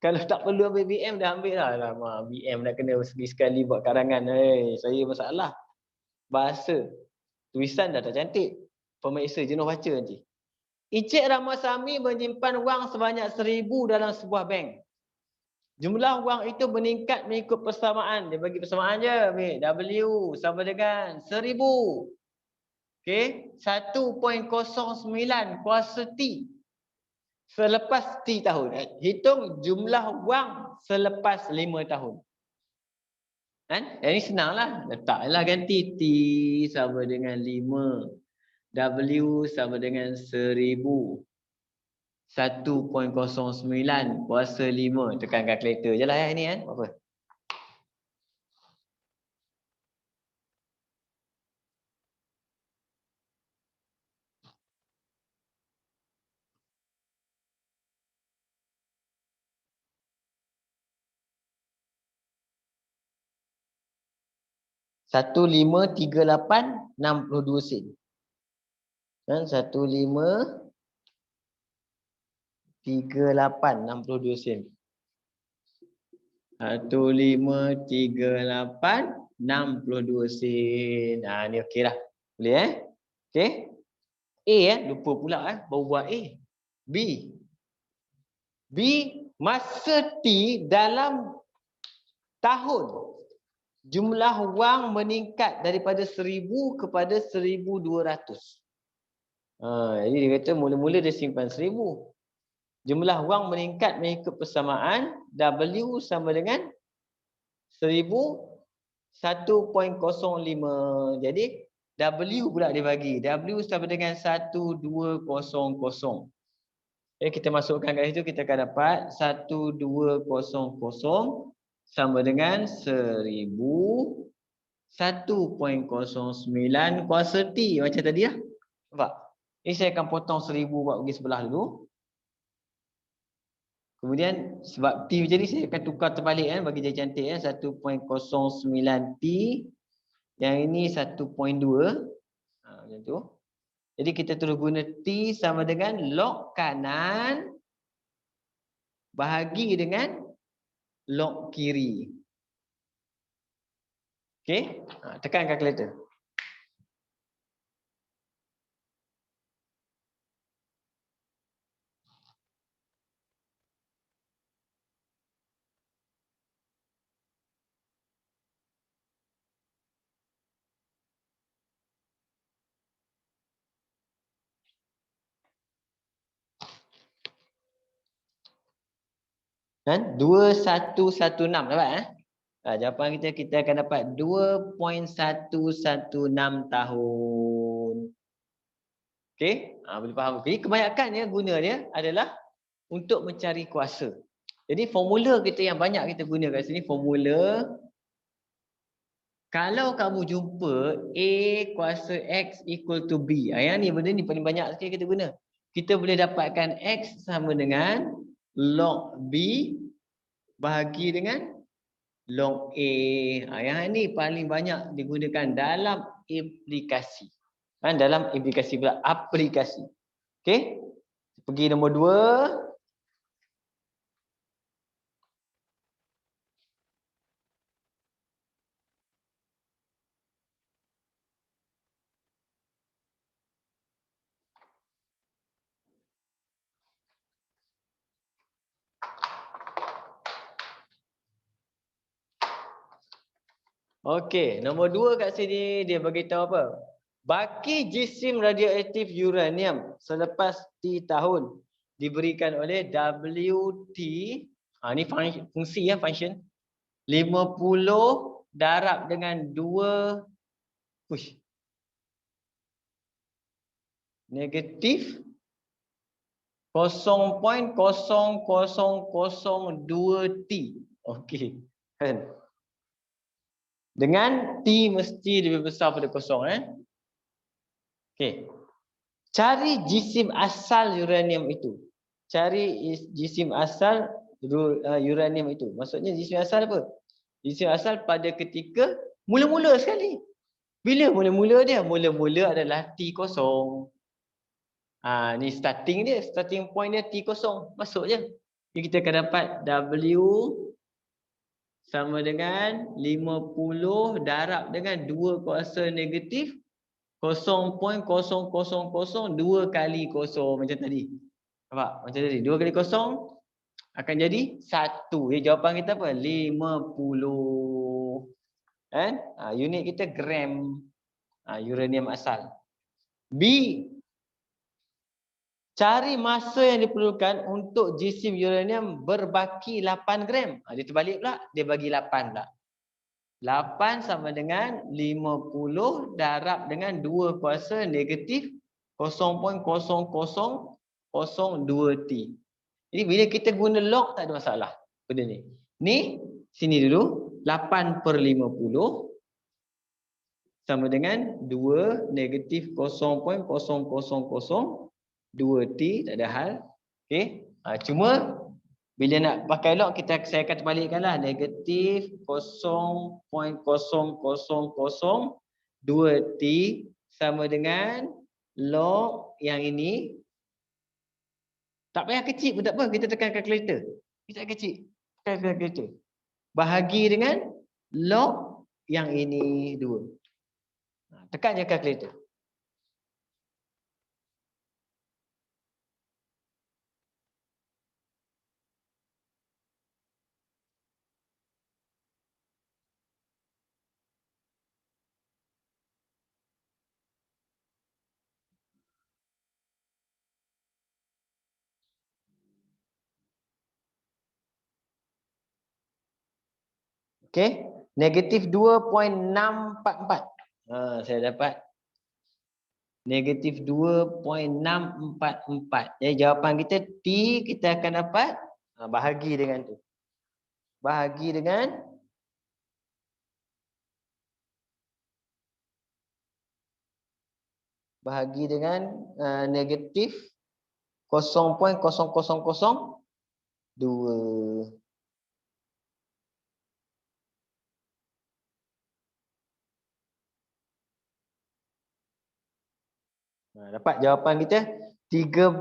Kalau tak perlu ambil BM, dah ambil dah. Alamak, BM nak kena sekali buat karangan. Saya masalah. Bahasa. Tulisan dah tak cantik. Pemeriksa jenuh baca nanti. Encik Ramasamy menyimpan wang sebanyak 1,000 dalam sebuah bank. Jumlah wang itu meningkat mengikut persamaan. Dia bagi persamaan je. W sama dengan 1,000. Okey. 1.09 kuasa T. Selepas T tahun. Hitung jumlah wang selepas 5 tahun. Ini senanglah. Letaklah ganti T sama dengan 5. W sama dengan 1,000. 1.09 kuasa 5. Tekan kalkulator je lah ini kan. Apa? $1,538.62. 1,538.62 sen. 1,538.62 sen. Ni okey lah. Boleh okey. A lupa pula baru buat A. B. Masa T dalam tahun. Jumlah wang meningkat daripada 1,000 kepada 1,200. Jadi dia kata mula-mula dia simpan 1,000. Jumlah wang meningkat mengikut persamaan. W sama dengan 1,000 1.05. Jadi W pula dia bagi. W sama dengan 1,200. Jadi kita masukkan kat situ, kita akan dapat 1,200 sama dengan 1,000 1.09 kuasa T. Macam tadi lah. Nampak? Ini saya akan potong 1000 buat pergi sebelah dulu. Kemudian sebab T macam ni saya akan tukar terbalik kan, bagi jadi cantik kan. 1.09 T. Yang ini 1.2. Macam tu. Jadi kita terus guna T sama dengan log kanan bahagi dengan log kiri. Okey, tekan kalkulator. Kan? 2116 dapat jawapan kita akan dapat 2.116 tahun. Okey, boleh faham. Jadi kebanyakannya guna dia adalah untuk mencari kuasa. Jadi formula kita yang banyak kita guna kat sini formula kalau kamu jumpa A kuasa X equal to B. Yang ni benda ni paling banyak sekali kita guna. Kita boleh dapatkan X sama dengan log B bahagi dengan log A. Yang ni paling banyak digunakan dalam aplikasi. Dalam aplikasi pula, aplikasi. Okey. Pergi nombor 2. Okey, nombor 2 kat sini dia bagi tahu apa? Baki jisim radioaktif uranium selepas T tahun diberikan oleh WT. Ni fungsi ya, function. 50 darab dengan 2 negatif 0.0002 T. Okey. Kan? Dengan T mesti lebih besar pada kosong. Okey. Cari jisim asal uranium itu. Cari jisim asal uranium itu. Maksudnya jisim asal apa? Jisim asal pada ketika mula-mula sekali. Bila mula-mula dia? Mula-mula adalah T kosong. Ni starting dia. Starting point dia T kosong. Masuk je. Jadi kita akan dapat W sama dengan 50 darab dengan 2 kuasa negatif 0.0002 kali kosong macam tadi. Nampak? Macam tadi. 2 kali kosong akan jadi 1. Jawapan kita apa? 50. Kan? Unit kita gram uranium asal. B. Cari masa yang diperlukan untuk jisim uranium berbaki 8 gram. Dia terbalik pula. Dia bagi 8 pula. 8 sama dengan 50 darab dengan 2 kuasa negatif 0.0002 T. Jadi bila kita guna log tak ada masalah benda ni. Ni sini dulu 8/50 sama dengan 2 negatif 0.0002 T, tak ada hal. Okey. Cuma bila nak pakai log saya akan terbalikkanlah negatif 0.0002 T sama dengan log yang ini. Tak payah kecil pun tak apa, kita tekan kalkulator. Kita kecil. Tekan kalkulator. Bahagi dengan log yang ini 2. Tekan je kalkulator. Okey, negatif 2.644. Saya dapat negatif 2.644. Jadi jawapan kita T kita akan dapat bahagi dengan tu. Bahagi dengan bahagi dengan negatif 0.0002. Dapat jawapan kita 13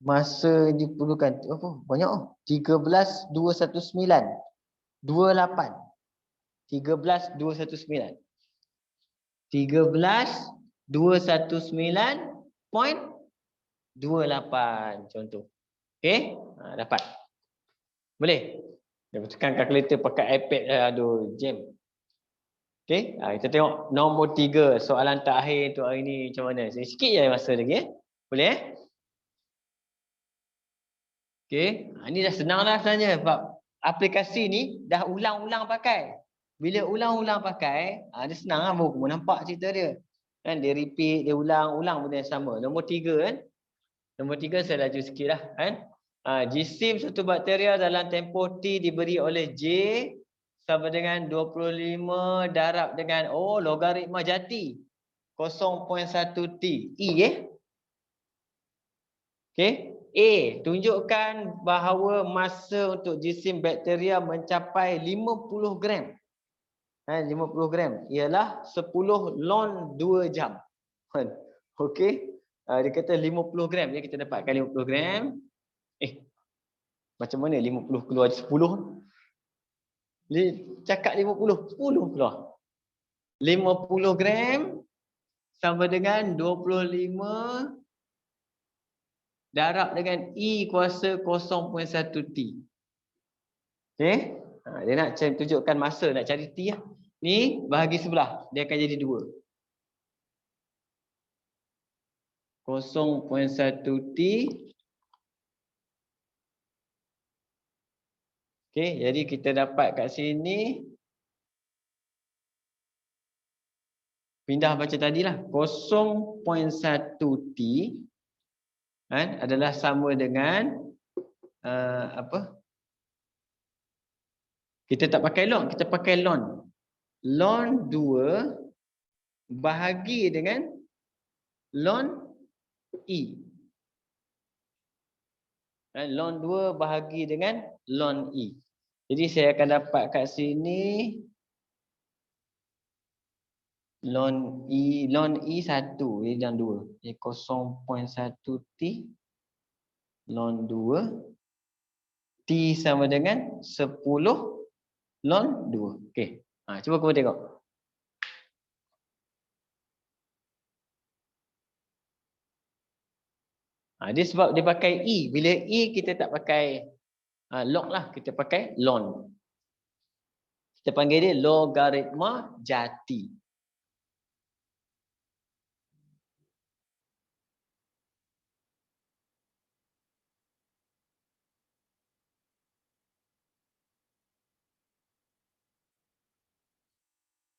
masa diperlukan. Apa? Banyak oh. 13,219. 28. 13,219. 13,219.28 contoh. Okey? Dapat. Boleh? Dia tekan kalkulator pakai iPad. Aduh, jam. Okey? Kita tengok nombor 3. Soalan terakhir untuk hari ni macam mana? Sikit je masa lagi. Boleh? Okey? Ini dah senang dah sebenarnya. Sebab aplikasi ni dah ulang-ulang pakai. Bila ulang-ulang pakai, dia senang lah. Baru nampak cerita dia. Kan? Dia repeat, dia ulang-ulang benda yang sama. Nombor 3 kan? Nombor 3 saya laju sikit lah. Kan? Jisim satu bakteria dalam tempoh T diberi oleh J sama dengan 25 darab dengan logaritma jati 0.1 T. E okey. A, tunjukkan bahawa masa untuk jisim bakteria mencapai 50 gram. 50 gram ialah 10 lon 2 jam. Okey. Dia kata 50 gram. Jadi kita dapatkan 50 gram. Macam mana 50 keluar 10? Dia cakap 50. 10 keluar. 50 gram sama dengan 25 darab dengan E kuasa 0.1 T. Okey. Dia nak tunjukkan masa, nak cari T lah. Ni bahagi sebelah. Dia akan jadi 2. 0.1 T. Okey, jadi kita dapat kat sini. Pindah baca tadilah. 0.1 T kan, adalah sama dengan apa? Kita tak pakai lon, kita pakai lon. Lon 2 bahagi dengan lon E. Lon 2 bahagi dengan lon E. Jadi saya akan dapat kat sini lon E 1 jadi dalam 2. Jadi 0.1 T lon 2 T sama dengan 10 lon 2. Okey. Cuba kamu tengok. Dia sebab dia pakai E. Bila E kita tak pakai log lah. Kita pakai lon. Kita panggil dia logaritma jati.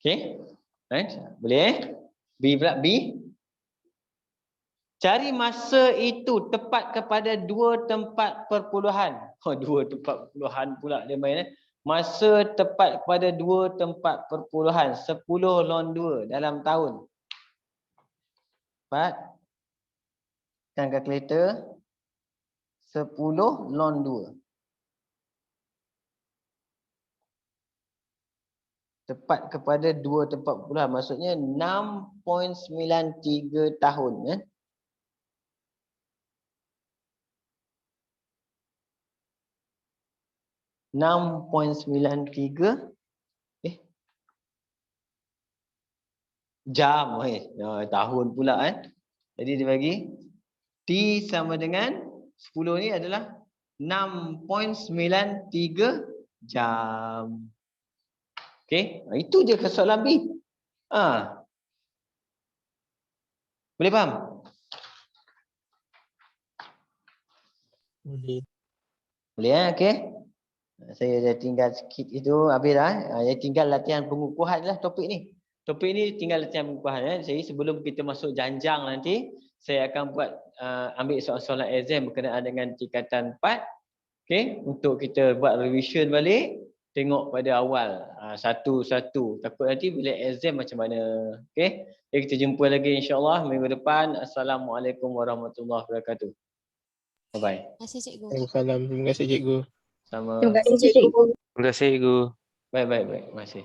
Okey. Boleh? B pula B. Cari masa itu tepat kepada 2 tempat perpuluhan. 2 tempat perpuluhan pula dia main. Masa tepat kepada 2 tempat perpuluhan. 10 lon 2 dalam tahun. Cepat. Tekan kalkulator. 10 lon 2. Tepat kepada 2 tempat perpuluhan. Maksudnya 6.93 tahun. 6.93 jam. Tahun pula Jadi dia bagi T sama dengan 10 ni adalah 6.93 jam. Okey, itu je soalan B. Boleh faham? Boleh. Boleh okey. Saya dah tinggal sikit itu habis dah. Yang tinggal latihan pengukuhan lah topik ni. Topik ni tinggal latihan pengukuhan. Jadi sebelum kita masuk janjang nanti, saya akan buat ambil soalan-soalan exam berkenaan dengan tingkatan 4. Okey, untuk kita buat revision balik, tengok pada awal satu-satu. Takut nanti bila exam macam mana. Okey. Jadi kita jumpa lagi insya-Allah minggu depan. Assalamualaikum warahmatullahi wabarakatuh. Bye bye. Terima kasih cikgu. Waalaikumsalam. Terima kasih cikgu. Sama. Terima kasih cikgu. Terima kasih, Cikgu. Baik. Terima kasih.